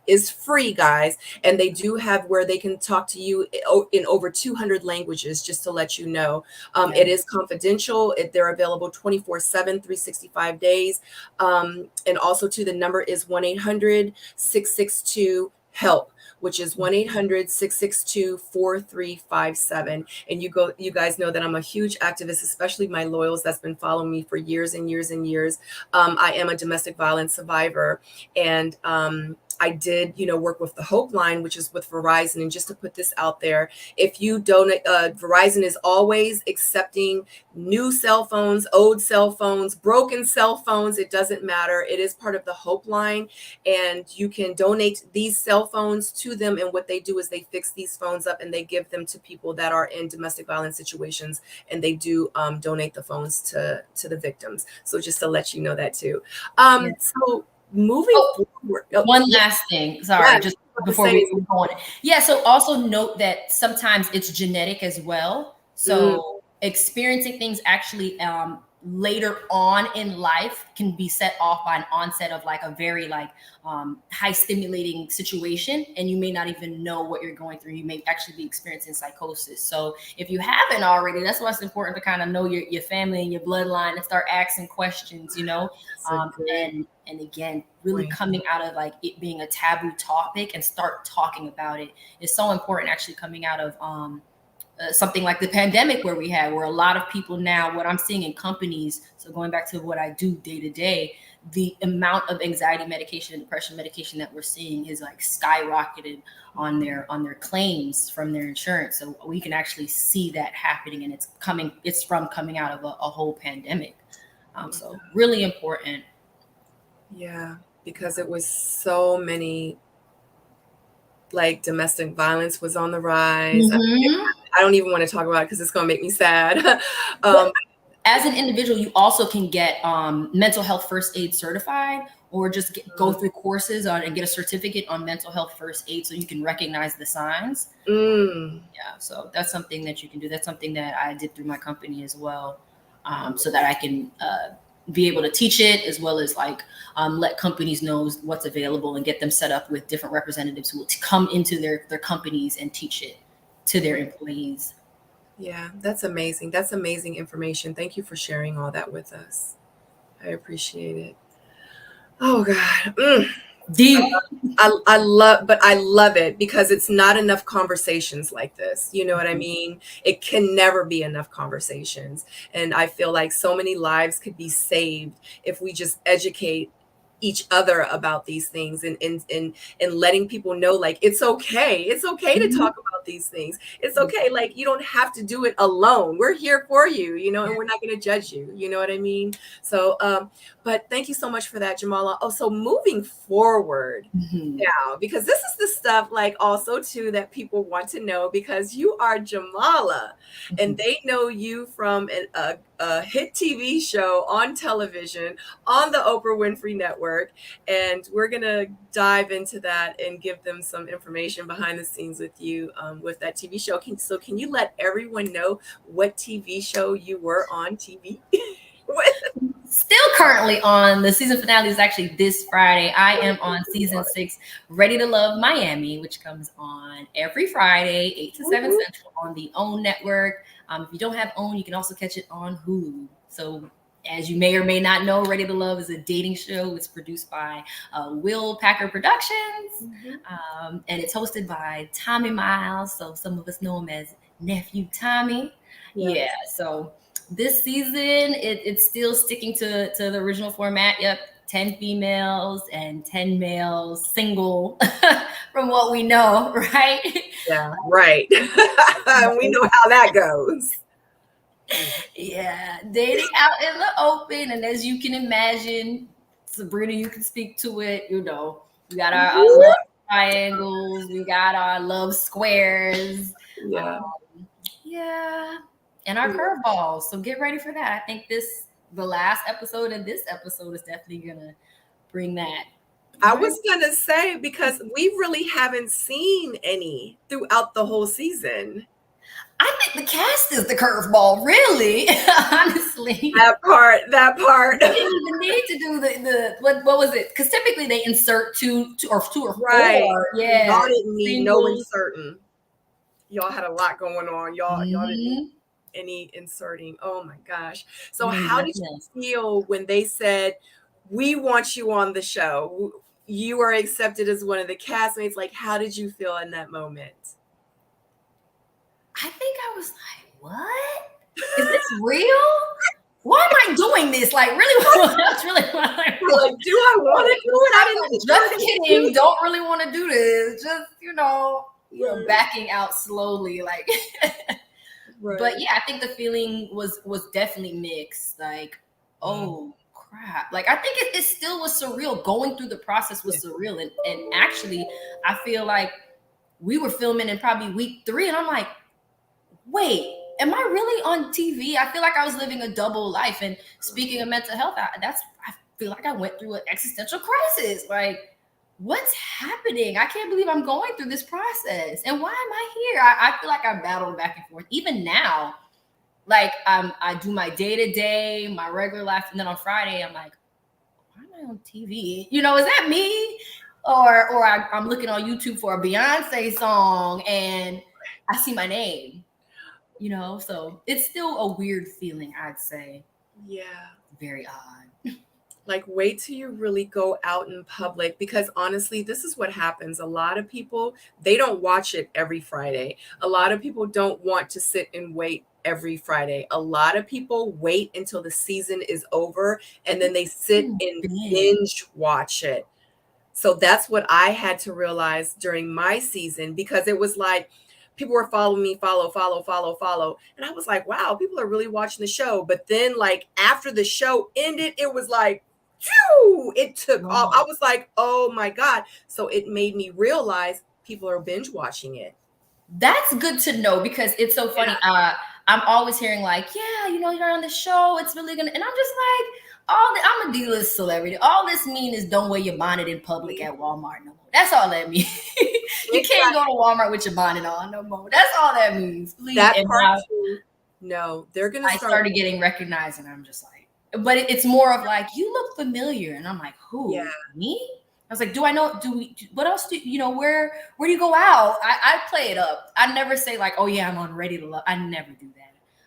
is free, guys, and they do have where they can talk to you in over 200 languages, just to let you know. It is confidential. They're available 24/7, 365 days. And also too, the number is 1-800-662-HELP, which is 1-800-662-4357. And you guys know that I'm a huge activist, especially my loyals that's been following me for years and years and years. I am a domestic violence survivor, and I did, work with the Hope Line, which is with Verizon. And just to put this out there, if you donate, Verizon is always accepting new cell phones, old cell phones, broken cell phones. It doesn't matter. It is part of the Hope Line, and you can donate these cell phones to them. And what they do is they fix these phones up and they give them to people that are in domestic violence situations, and they do donate the phones to the victims. So just to let you know that too. So moving forward. One last thing. Sorry, just before we go on. Yeah, so also note that sometimes it's genetic as well. So experiencing things actually later on in life can be set off by an onset of like a very high stimulating situation, and you may not even know what you're going through. You may actually be experiencing psychosis. So if you haven't already, that's why it's important to kind of know your family and your bloodline and start asking questions, and again, really coming out of like it being a taboo topic and start talking about it is so important. Actually coming out of something like the pandemic where a lot of people now, what I'm seeing in companies, so going back to what I do day to day, the amount of anxiety medication and depression medication that we're seeing is like skyrocketed on their claims from their insurance. So we can actually see that happening, and it's from coming out of a whole pandemic. So really important. Yeah, because it was so many, like domestic violence was on the rise. I don't even want to talk about it because it's going to make me sad. As an individual, you also can get mental health first aid certified, or just go through courses and get a certificate on mental health first aid so you can recognize the signs. Yeah, so that's something that you can do. That's something that I did through my company as well, so that I can be able to teach it, as well as let companies know what's available and get them set up with different representatives who will come into their companies and teach it to their employees. Yeah, that's amazing. That's amazing information. Thank you for sharing all that with us. I appreciate it. Oh God. Deep. I love it because it's not enough conversations like this. You know what I mean? It can never be enough conversations. And I feel like so many lives could be saved if we just educate each other about these things, and letting people know, like, it's okay to talk about these things. It's okay. Like, you don't have to do it alone. We're here for you, and we're not going to judge you. You know what I mean? So but thank you so much for that, Jamala. Oh, so moving forward now, because this is the stuff also too that people want to know, because you are Jamala and they know you from a hit TV show on television on the Oprah Winfrey Network. And we're going to dive into that and give them some information behind the scenes with you with that TV show. Can you let everyone know what TV show you were on TV with? Still currently on. The season finale is actually this Friday. I am on season 6, Ready to Love Miami, which comes on every Friday, 8 to 7 Central on the OWN network. If you don't have OWN, you can also catch it on Hulu. So as you may or may not know, Ready to Love is a dating show. It's produced by Will Packer Productions, and it's hosted by Tommy Miles. So some of us know him as Nephew Tommy. Yeah, so this season, it's still sticking to the original format. Yep, 10 females and 10 males, single, from what we know, right? Yeah, right. We know how that goes. Yeah, dating out in the open. And as you can imagine, Sabrina, you can speak to it. We got our love triangles, we got our love squares. Yeah. And our curveballs. So get ready for that. I think the last episode and this episode is definitely gonna bring that. I was gonna say, because we really haven't seen any throughout the whole season. I think the cast is the curveball, really. Honestly, that part. They didn't even need to do the what was it? Because typically they insert two or four. Yeah, y'all didn't need no inserting. Y'all had a lot going on. Y'all didn't need any inserting. Oh my gosh. So how did you feel when they said, we want you on the show? You are accepted as one of the castmates. Like, how did you feel in that moment? I think I was like, what? Is this real? why am I doing this? Like, really, that's really what I'm like, do I want to do it? I didn't just kidding. Don't really want to do this. Just, backing out slowly. Like, Right. But yeah, I think the feeling was definitely mixed. Like, oh crap. Like, I think it still was surreal. Going through the process was surreal. And actually, I feel like we were filming in probably week 3, and I'm like, wait, am I really on TV? I feel like I was living a double life. And speaking of mental health, I feel like I went through an existential crisis. Like, what's happening? I can't believe I'm going through this process. And why am I here? I feel like I battled back and forth. Even now, like, I do my day-to-day, my regular life. And then on Friday, I'm like, why am I on TV? Is that me? Or I'm looking on YouTube for a Beyonce song and I see my name. So it's still a weird feeling, I'd say. Yeah. Very odd. Like, wait till you really go out in public, because honestly, this is what happens. A lot of people, they don't watch it every Friday. A lot of people don't want to sit and wait every Friday. A lot of people wait until the season is over and then they sit and binge watch it. So that's what I had to realize during my season, because it was like, people were following me, follow. And I was like, wow, people are really watching the show. But then, like, after the show ended, it was like, phew, it took off. I was like, oh my God. So it made me realize people are binge watching it. That's good to know, because it's so funny. Yeah. I'm always hearing like, yeah, you're on the show. It's really gonna, and I'm just like, I'm a D-list celebrity. All this means is don't wear your bonnet in public at Walmart no more. That's all that means. You can't go to Walmart with your bonnet on no more. That's all that means. Please. That part too. No, they're gonna. I started getting recognized, and I'm just like, but it's more of like, you look familiar, and I'm like, who? Yeah. Me? I was like, do I know? What else do where do you go out? I play it up. I never say like, oh yeah, I'm on Ready to Love. I never do that.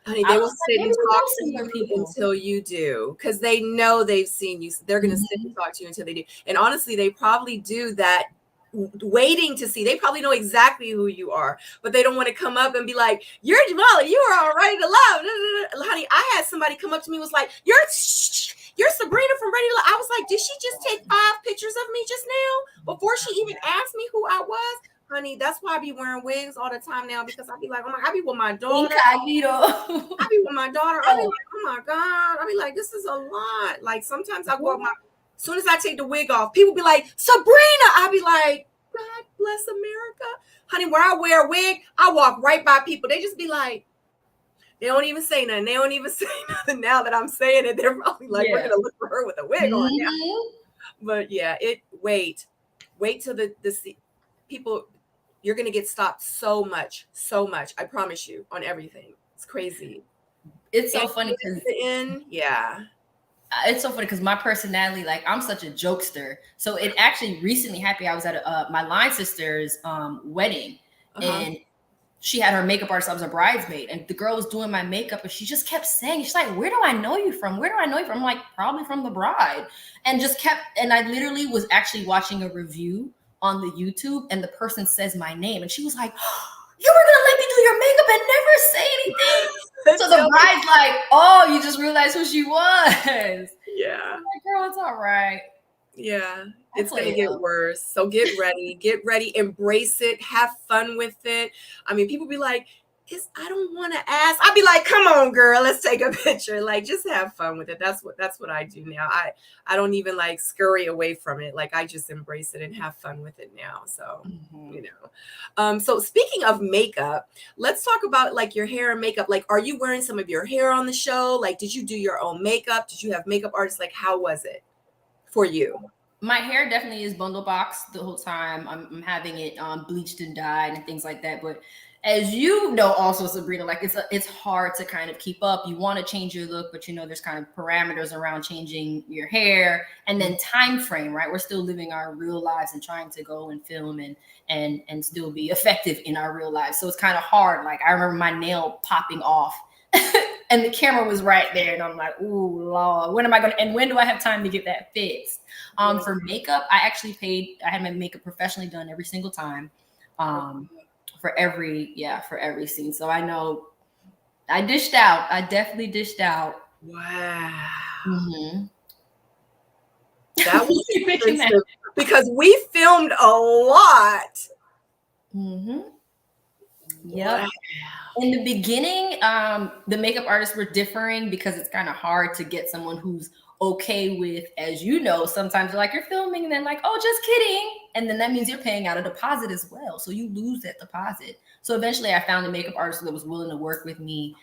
Honey, they will sit and talk to you until you do, because they know they've seen you. So they're going to sit and talk to you until they do. And honestly, they probably do that waiting to see. They probably know exactly who you are, but they don't want to come up and be like, you're Jamala, you are on Ready to Love. Honey, I had somebody come up to me, was like, you're Sabrina from Ready to Love. I was like, did she just take 5 pictures of me just now before she even asked me who I was? Honey, that's why I be wearing wigs all the time now, because I be like, I be with my daughter. Incognito. I be with my daughter. I be like, oh my God. I be like, this is a lot. Like, sometimes I go up as soon as I take the wig off, people be like, Sabrina. I be like, God bless America. Honey, when I wear a wig, I walk right by people. They just be like, they don't even say nothing. They don't even say nothing. Now that I'm saying it, they're probably like, we're going to look for her with a wig on now. But yeah, wait till the people, you're going to get stopped so much. I promise you, on everything. It's crazy. It's so funny because it's so funny because my personality, like, I'm such a jokester. So it actually recently happened. I was at my line sister's wedding, and she had her makeup artist. I was a bridesmaid, and the girl was doing my makeup, and she just kept saying, she's like, where do I know you from? Where do I know you from? I'm like, probably from The Bride. And I literally was actually watching a review on the YouTube, and the person says my name, and she was like, you were gonna let me do your makeup and never say anything. So the bride's like, oh, you just realized who she was. Yeah. I'm like, girl, it's all right. Yeah, it's going to get worse. So get ready, embrace it, have fun with it. I mean, people be like, I don't want to ask. I'd be like, come on, girl, let's take a picture. Like, just have fun with it. That's what I do now. I don't even like scurry away from it. Like, I just embrace it and have fun with it now. So, so speaking of makeup, let's talk about like your hair and makeup. Like, are you wearing some of your hair on the show? Like, did you do your own makeup? Did you have makeup artists? Like, how was it for you? My hair definitely is BUNDLEBOX the whole time. I'm having it bleached and dyed and things like that. But as you know, also, Sabrina, like, it's hard to kind of keep up. You want to change your look, but there's kind of parameters around changing your hair, and then time frame, right? We're still living our real lives and trying to go and film and still be effective in our real lives. So it's kind of hard. Like, I remember my nail popping off and the camera was right there, and I'm like, ooh, Lord, when do I have time to get that fixed? For makeup, I had my makeup professionally done every single time. For every scene. So I know I dished out. I definitely dished out. Wow. Mm-hmm. That was You making that? expensive because we filmed a lot. Mm-hmm. Yep. Wow. In the beginning, the makeup artists were differing because it's kind of hard to get someone who's okay with, as you know, sometimes they're like, you're filming and then like, oh, just kidding. And then that means you're paying out a deposit as well. So you lose that deposit. So eventually I found a makeup artist that was willing to work with me.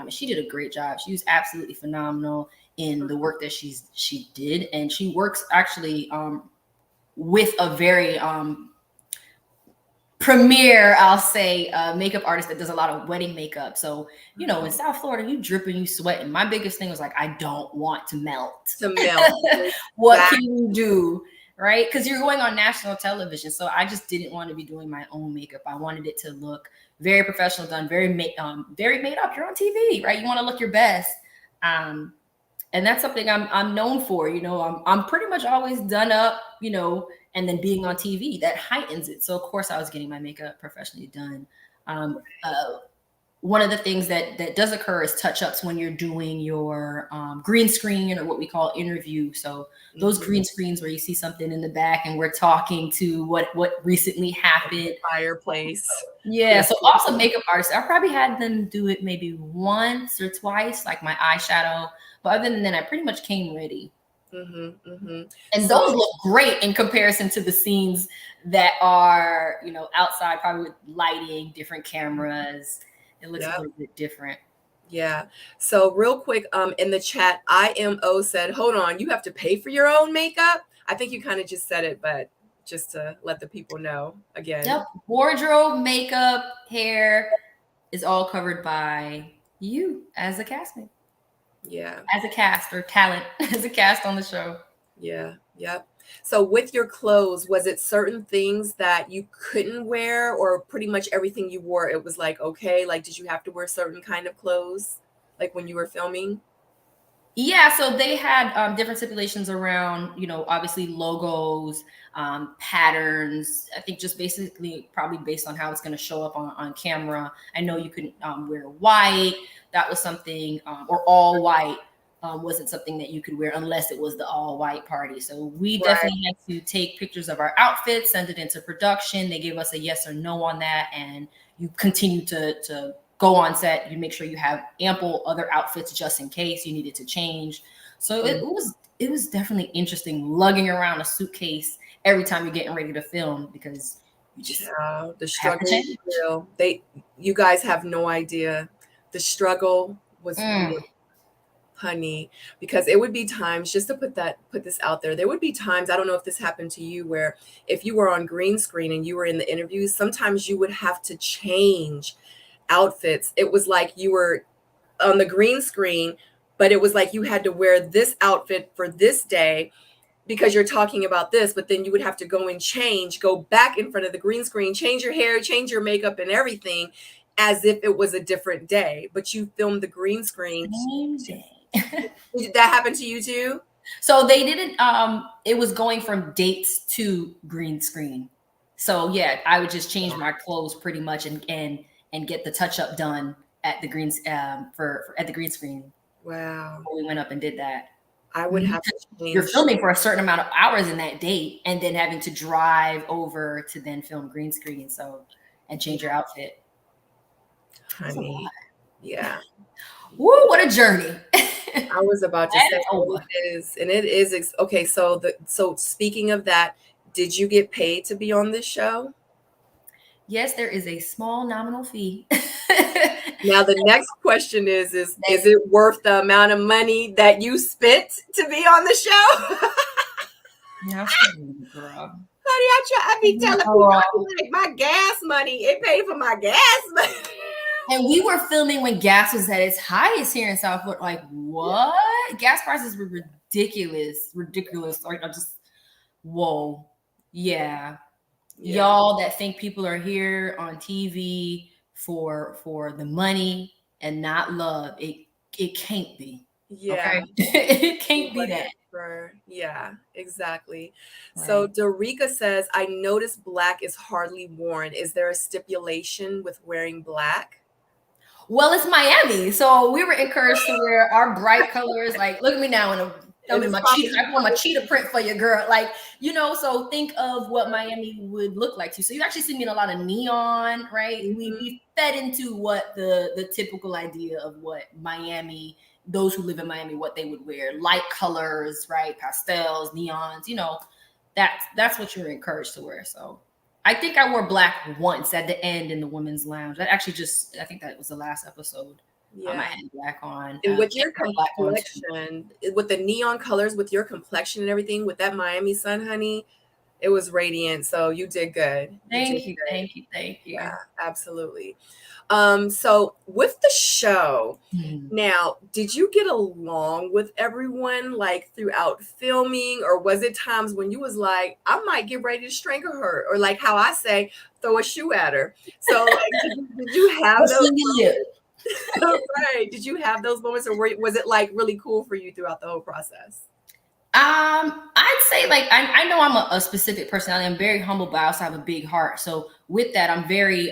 She did a great job. She was absolutely phenomenal in the work that she did. And she works actually with a very premier, I'll say, makeup artist that does a lot of wedding makeup. So, you know, in South Florida, you dripping, you sweating. My biggest thing was like, I don't want to melt. To melt. What can you do? Right? Because you're going on national television. So I just didn't want to be doing my own makeup. I wanted it to look very professional, done, very made up. You're on TV, right? You want to look your best. And that's something I'm known for. You know, I'm pretty much always done up, you know, and then being on TV, that heightens it. So of course I was getting my makeup professionally done. One of the things that does occur is touch-ups when you're doing your green screen, or what we call interview. So those green screens where you see something in the back and we're talking to what recently happened. Fireplace. Yeah. So also makeup artists, I probably had them do it maybe once or twice, like my eyeshadow. But other than that, I pretty much came ready. And those look great in comparison to the scenes that are, you know, outside, probably with lighting, different cameras. It looks a little bit different. Yeah. So real quick, in the chat, IMO said, hold on, you have to pay for your own makeup. I think you kind of just said it, but just to let the people know again. Yep. Wardrobe, makeup, hair is all covered by you as a castmate. Yeah. As a cast or talent, as a cast on the show. Yeah. Yep. So with your clothes, was it certain things that you couldn't wear, or pretty much everything you wore, it was like, okay, like, did you have to wear certain kind of clothes, like when you were filming? Yeah, so they had different stipulations around, you know, obviously logos, patterns. I think just basically probably based on how it's going to show up on camera. I know you couldn't wear white. That was something, or all white wasn't something that you could wear unless it was the all white party. So we definitely had to take pictures of our outfits, send it into production. They gave us a yes or no on that, and you continue to go on set, you make sure you have ample other outfits just in case you needed to change. So it was definitely interesting lugging around a suitcase every time you're getting ready to film, because you just the struggle is real. You guys have no idea. The struggle was real, honey, because it would be times, just to put this out there, there would be times, I don't know if this happened to you, where if you were on green screen and you were in the interviews, sometimes you would have to change outfits. It was like you were on the green screen, but it was like you had to wear this outfit for this day because you're talking about this, but then you would have to go and go back in front of the green screen, change your hair, change your makeup and everything as if it was a different day, but you filmed the green screen. Did that happen to you too? So they didn't, it was going from dates to green screen. So yeah, I would just change my clothes pretty much and get the touch up done at the greens at the green screen. Wow. Before we went up and did that. I would have to change. You're filming for a certain amount of hours in that date, and then having to drive over to then film green screen, and change your outfit. Honey, yeah. Woo, what a journey. I was about to say it is. Okay, so speaking of that, did you get paid to be on this show? Yes, there is a small nominal fee. Now the next question is it worth the amount of money that you spent to be on the show? No, girl. Honey, I be telling people, like, my gas money, it paid for my gas money. And we were filming when gas was at its highest here in South Florida. Like, what? Gas prices were ridiculous. Like, I just, whoa. Yeah. Y'all that think people are here on TV for the money and not love, it can't be. Yeah. Okay? It can't be that. Yeah, exactly. Right. So Dorica says, I noticed black is hardly worn. Is there a stipulation with wearing black? Well, it's Miami, so we were encouraged to wear our bright colors. Like, look at me now I'm in my cheetah. I want my cheetah print for your girl. Like, you know, so think of what Miami would look like to you. So you actually see me in a lot of neon, right? Mm-hmm. We fed into what the typical idea of what Miami, those who live in Miami, what they would wear. Light colors, right? Pastels, neons, you know, that's what you're encouraged to wear. So I think I wore black once at the end in the women's lounge. That actually I think that was the last episode. Yeah, I had black on. And with your complexion, with the neon colors, with your complexion and everything, with that Miami sun, honey, it was radiant. So you did good. Thank you. Yeah, absolutely. So with the show, now, did you get along with everyone like throughout filming, or was it times when you was like, I might get ready to strangle her, or like how I say, throw a shoe at her? So like, did you have those? Right. Did you have those moments, or was it like really cool for you throughout the whole process? I'd say like I know I'm a specific personality. I'm very humble, but I also have a big heart. So with that, I'm very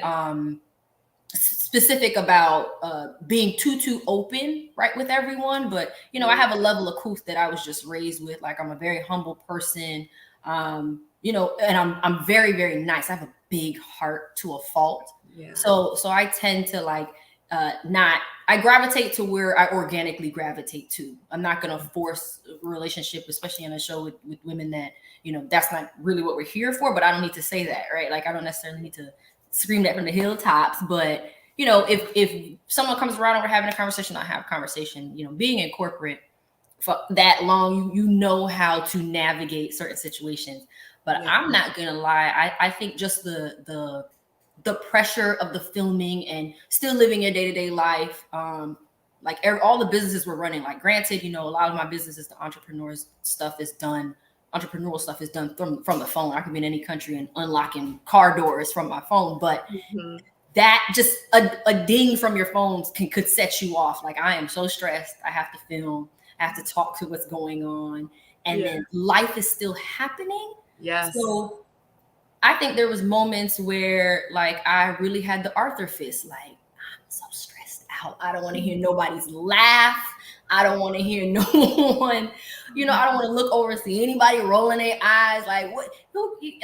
specific about being too open, right, with everyone. But you know, I have a level of couth that I was just raised with. Like, I'm a very humble person. You know, and I'm very, very nice. I have a big heart to a fault. Yeah. So I tend to like I gravitate to where I organically gravitate to. I'm not going to force a relationship, especially in a show with women that, you know, that's not really what we're here for, but I don't need to say that, right? Like, I don't necessarily need to scream that from the hilltops, but you know, if someone comes around and we're having a conversation, I have a conversation. You know, being in corporate for that long, you know how to navigate certain situations, but yeah. I'm not going to lie. I think just the pressure of the filming and still living your day-to-day life. Like all the businesses we're running, like granted, you know, a lot of my businesses, the entrepreneurial stuff is done from the phone. I can be in any country and unlocking car doors from my phone, but that just a ding from your phone could set you off. Like, I am so stressed. I have to film. I have to talk to what's going on. And then life is still happening. Yes. So I think there was moments where like I really had the Arthur fist, like, I'm so stressed out. I don't want to hear nobody's laugh. I don't want to hear no one, you know, I don't want to look over and see anybody rolling their eyes. Like, what?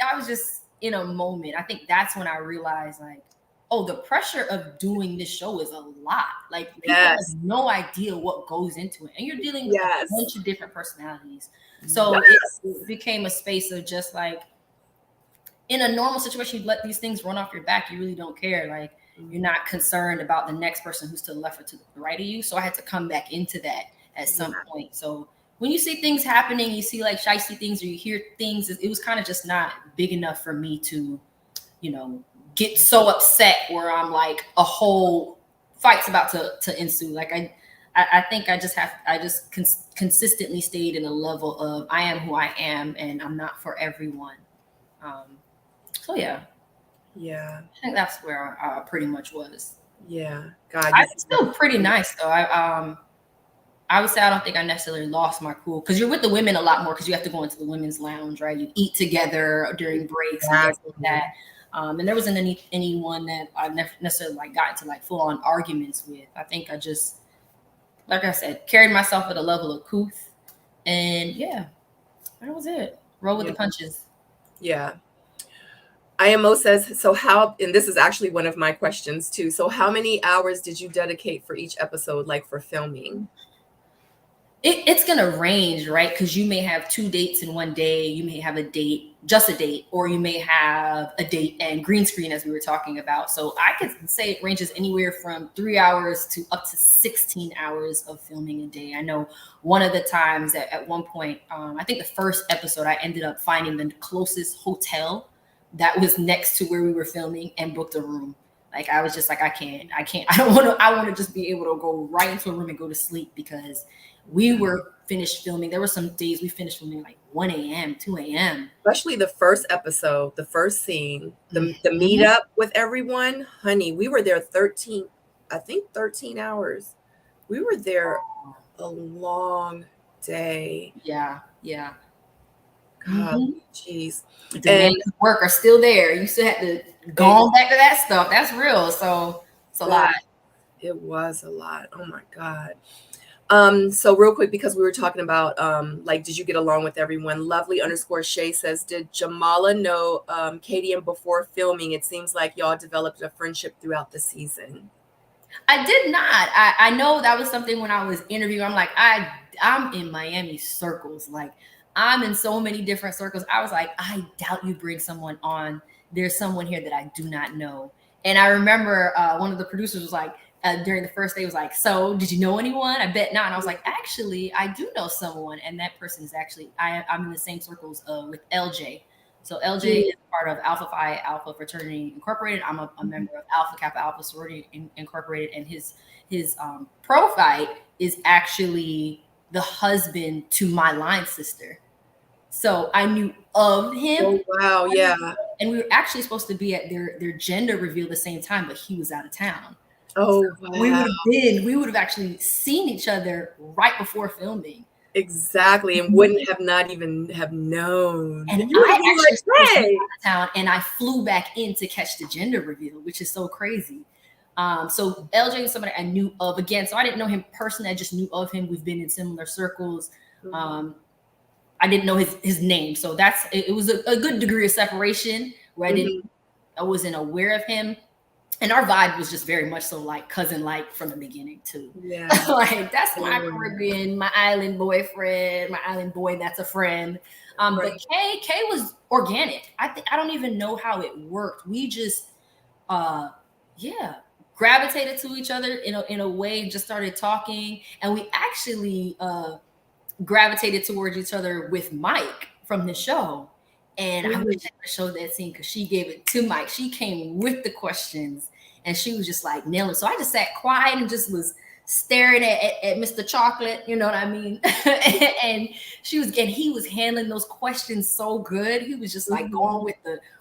I was just in a moment. I think that's when I realized, like, oh, the pressure of doing this show is a lot. Like, people have no idea what goes into it. And you're dealing with a bunch of different personalities. So it became a space of just like, in a normal situation, you let these things run off your back. You really don't care. Like, you're not concerned about the next person who's to the left or to the right of you. So I had to come back into that at some point. So when you see things happening, you see like shicey things, or you hear things, it was kind of just not big enough for me to, you know, get so upset where I'm like, a whole fight's about to ensue. Like, I think I just consistently stayed in a level of, I am who I am, and I'm not for everyone. So yeah, I think that's where I pretty much was. Yeah, God, I'm still pretty nice though. I would say I don't think I necessarily lost my cool, because you're with the women a lot more, because you have to go into the women's lounge, right? You eat together during breaks and things like that. And there wasn't anyone that I necessarily like got into like full on arguments with. I think I just, like I said, carried myself at a level of couth, and that was it. Roll with the punches. Yeah. IMO says, so how, and this is actually one of my questions too. So how many hours did you dedicate for each episode, like for filming? It's going to range, right? Because you may have 2 dates in one day. You may have just a date, or you may have a date and green screen, as we were talking about. So I could say it ranges anywhere from 3 hours to up to 16 hours of filming a day. I know one of the times at one point, I think the first episode, I ended up finding the closest hotel that was next to where we were filming and booked a room. Like, I was just like, I want to just be able to go right into a room and go to sleep, because we were finished filming. There were some days we finished filming like 1 a.m., 2 a.m. Especially the first episode, the first scene, the meetup with everyone, honey, we were there 13 hours. We were there a long day. Yeah. God, jeez. The demands of work are still there. You still have to go on back to that stuff. That's real. So it's a lot. It was a lot. Oh my God. So real quick, because we were talking about like, did you get along with everyone? Lovely underscore Shay says, did Jamala know Katie, and before filming, it seems like y'all developed a friendship throughout the season? I did not. I know that was something when I was interviewing. I'm like, I'm in Miami circles. Like, I'm in so many different circles. I was like, I doubt you bring someone on. There's someone here that I do not know. And I remember one of the producers was like, during the first day, was like, so did you know anyone? I bet not. And I was like, actually, I do know someone. And that person is actually, I'm in the same circles with LJ. So LJ is part of Alpha Phi Alpha Fraternity Incorporated. I'm a member of Alpha Kappa Alpha Sorority Incorporated, and his pro-fight is actually the husband to my line sister. So I knew of him. Oh wow, yeah. And we were actually supposed to be at their gender reveal the same time, but he was out of town. Oh so wow. We would have actually seen each other right before filming. Exactly, and wouldn't have not even have known. And you I actually like, hey. out of town, and I flew back in to catch the gender reveal, which is so crazy. So LJ is somebody I knew of again. So I didn't know him personally. I just knew of him. We've been in similar circles. I didn't know his name, so it was a good degree of separation where I wasn't aware of him. And our vibe was just very much so like cousin like from the beginning too. Yeah. Like that's my Caribbean, my island boyfriend, my island boy that's a friend. But Kay was organic. I don't even know how it worked. We just gravitated to each other in a way, just started talking, and we actually gravitated towards each other with Mike from the show. And I wish I could show that scene because she gave it to Mike. She came with the questions and she was just like nailing. So I just sat quiet and just was staring at Mr. Chocolate, you know what I mean? And he was handling those questions so good. He was just like going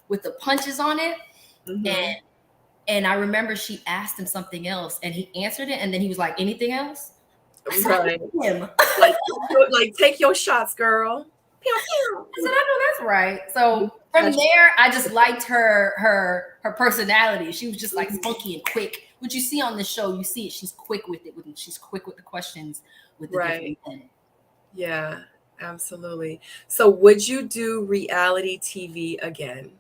with the punches on it. And I remember she asked him something else and he answered it. And then he was like, anything else? Right. like, take your shots, girl. I said, I know that's right. So from there, I just liked her personality. She was just like spunky and quick. What you see on the show, you see it. She's quick with it. She's quick with the questions, with the different things. Yeah, absolutely. So would you do reality TV again?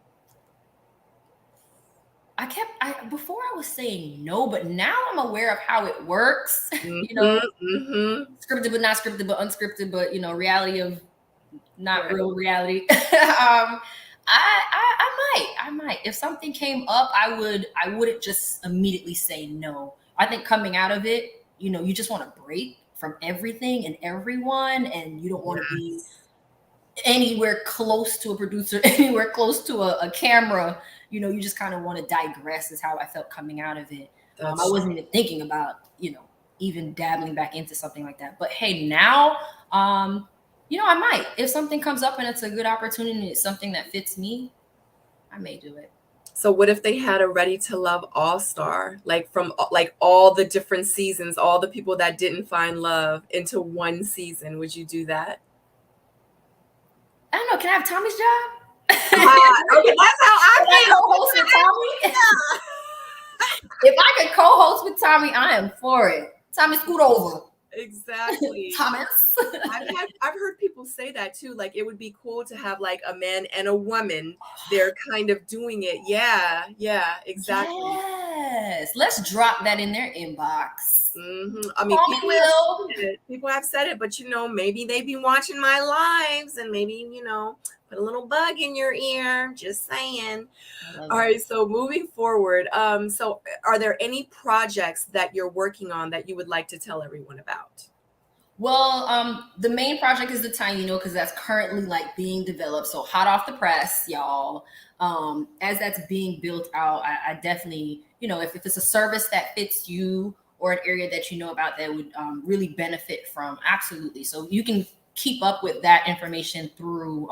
Before I was saying no, but now I'm aware of how it works. Scripted but not scripted, but unscripted, but reality of not real reality. I might. If something came up, I wouldn't just immediately say no. I think coming out of it, you just want to break from everything and everyone, and you don't want to be anywhere close to a producer, anywhere close to a camera. You just kind of want to digress is how I felt coming out of it. I wasn't even thinking about, even dabbling back into something like that. But hey, now, I might. If something comes up and it's a good opportunity and it's something that fits me, I may do it. So what if they had a Ready to Love all-star, like from like all the different seasons, all the people that didn't find love into one season? Would you do that? I don't know. Can I have Tommy's job? Okay, that's how I feel. Co-host with Tommy? If I could co-host with Tommy, I am for it. Tommy, scoot over. Exactly. Thomas. I've heard people say that too. Like it would be cool to have like a man and a woman. They're kind of doing it. Yeah, exactly. Yes. Let's drop that in their inbox. I mean, people have said it, but maybe they be watching my lives and maybe, put a little bug in your ear. Just saying. All right. So moving forward, so are there any projects that you're working on that you would like to tell everyone about? Well, the main project is the Taino because that's currently like being developed. So hot off the press, y'all. As that's being built out, I definitely, if it's a service that fits you or an area that you know about that would really benefit from, absolutely. So you can keep up with that information through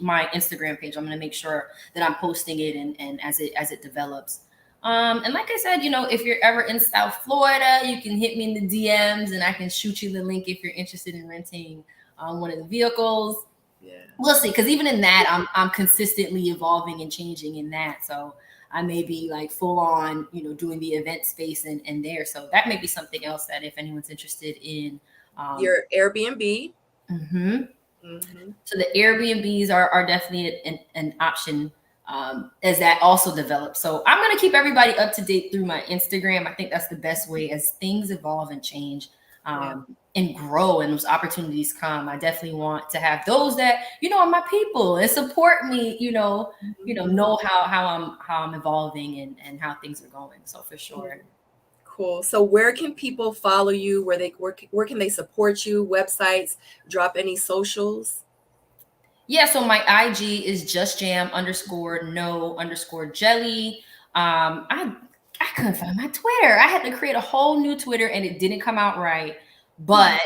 my Instagram page. I'm going to make sure that I'm posting it and as it develops. And like I said, if you're ever in South Florida, you can hit me in the DMs and I can shoot you the link if you're interested in renting one of the vehicles. Yeah, we'll see. Because even in that, I'm consistently evolving and changing in that. So I may be like full on, you know, doing the event space and there. So that may be something else that if anyone's interested in. Your Airbnb. Mm-hmm. So the Airbnbs are definitely an option as that also develops. So I'm going to keep everybody up to date through my Instagram. I think that's the best way as things evolve and change and grow and those opportunities come. I definitely want to have those that, you know, are my people and support me, know how I'm evolving and how things are going. So for sure. Cool. So where can people follow you? Where can they support you? Websites? Drop any socials? Yeah, so my IG is justjam_no_jelly. I couldn't find my Twitter. I had to create a whole new Twitter and it didn't come out right. But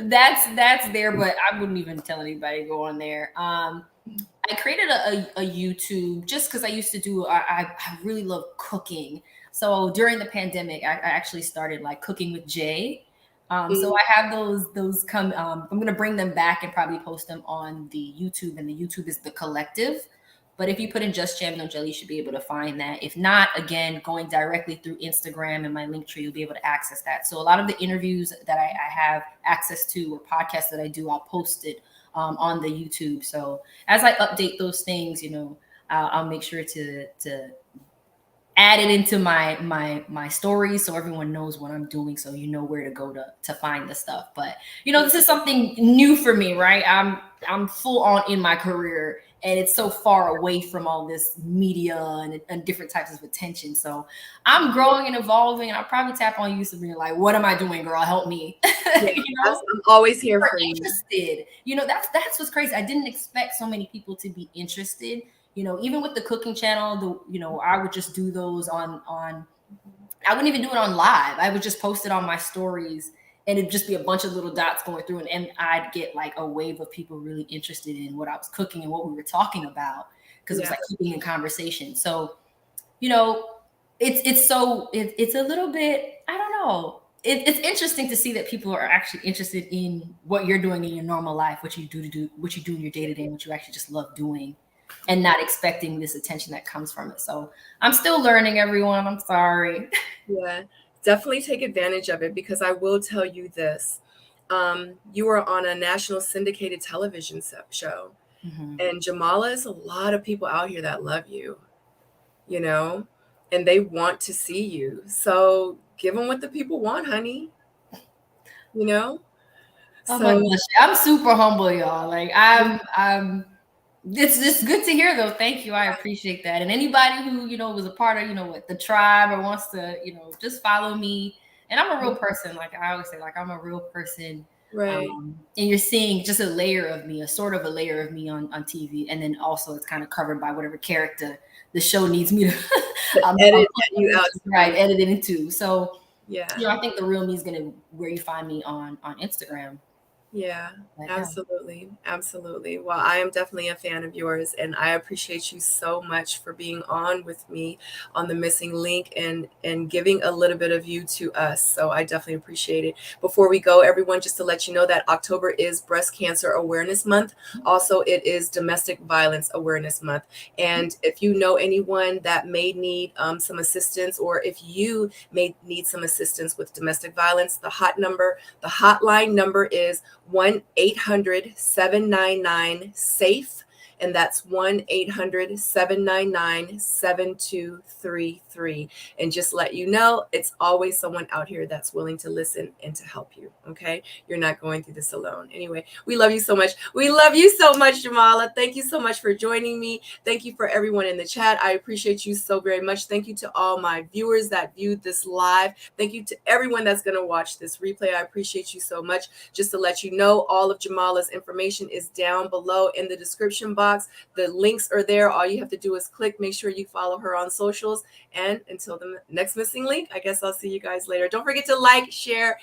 that's there, but I wouldn't even tell anybody to go on there. I created a YouTube just because I used to do I really love cooking. So during the pandemic, I actually started like cooking with Jay. So I have those come. I'm going to bring them back and probably post them on the YouTube, and the YouTube is The Collective. But if you put in Just Jam No Jelly, you should be able to find that. If not, again, going directly through Instagram and my Linktree, you'll be able to access that. So a lot of the interviews that I have access to or podcasts that I do, I'll post it on the YouTube. So as I update those things, I'll make sure to add it into my stories so everyone knows what I'm doing, so you know where to go to find the stuff. But this is something new for me, right? I'm full on in my career, and it's so far away from all this media and different types of attention. So I'm growing and evolving, and I'll probably tap on you, Sabrina, like, what am I doing, girl? Help me. Yeah, I'm always here for you. Interested. That's what's crazy. I didn't expect so many people to be interested. Even with the cooking channel, I would just do those on, I wouldn't even do it on live. I would just post it on my stories, and it'd just be a bunch of little dots going through, and I'd get like a wave of people really interested in what I was cooking and what we were talking about, because it was like keeping in conversation. So, it's a little bit, I don't know. It's interesting to see that people are actually interested in what you're doing in your normal life, what you do in your day-to-day, and what you actually just love doing, and not expecting this attention that comes from it. So I'm still learning, everyone. I'm sorry. Yeah, definitely take advantage of it, because I will tell you this. You were on a national syndicated television show, and Jamala is a lot of people out here that love you, and they want to see you. So give them what the people want, honey. Oh my gosh, I'm super humble, y'all. Like it's just good to hear, though. Thank you. I appreciate that. And anybody who, was a part of, the tribe, or wants to, just follow me. And I'm a real person. Like I always say, like, I'm a real person. Right. And you're seeing just a layer of me, a sort of a layer of me on TV. And then also it's kind of covered by whatever character the show needs me to edit you out. Right. Edit it into. So yeah. I think the real me is going to where you find me on Instagram. Yeah, absolutely. Absolutely. Well, I am definitely a fan of yours, and I appreciate you so much for being on with me on The Missing Link and giving a little bit of you to us. So I definitely appreciate it. Before we go, everyone, just to let you know that October is Breast Cancer Awareness Month. Also, it is Domestic Violence Awareness Month. And if you know anyone that may need some assistance, or if you may need some assistance with domestic violence, the hotline number is 1-800-799-SAFE, and that's 1-800-799-7233. And just let you know, it's always someone out here that's willing to listen and to help you. Okay, you're not going through this alone. Anyway, we love you so much. We love you so much, Jamala. Thank you so much for joining me. Thank you for everyone in the chat. I appreciate you so very much. Thank you to all my viewers that viewed this live. Thank you to everyone that's going to watch this replay. I appreciate you so much. Just to let you know, all of Jamala's information is down below in the description box. The links are there. All you have to do is click. Make sure you follow her on socials. And until the next Missing Link, I guess I'll see you guys later. Don't forget to like, share,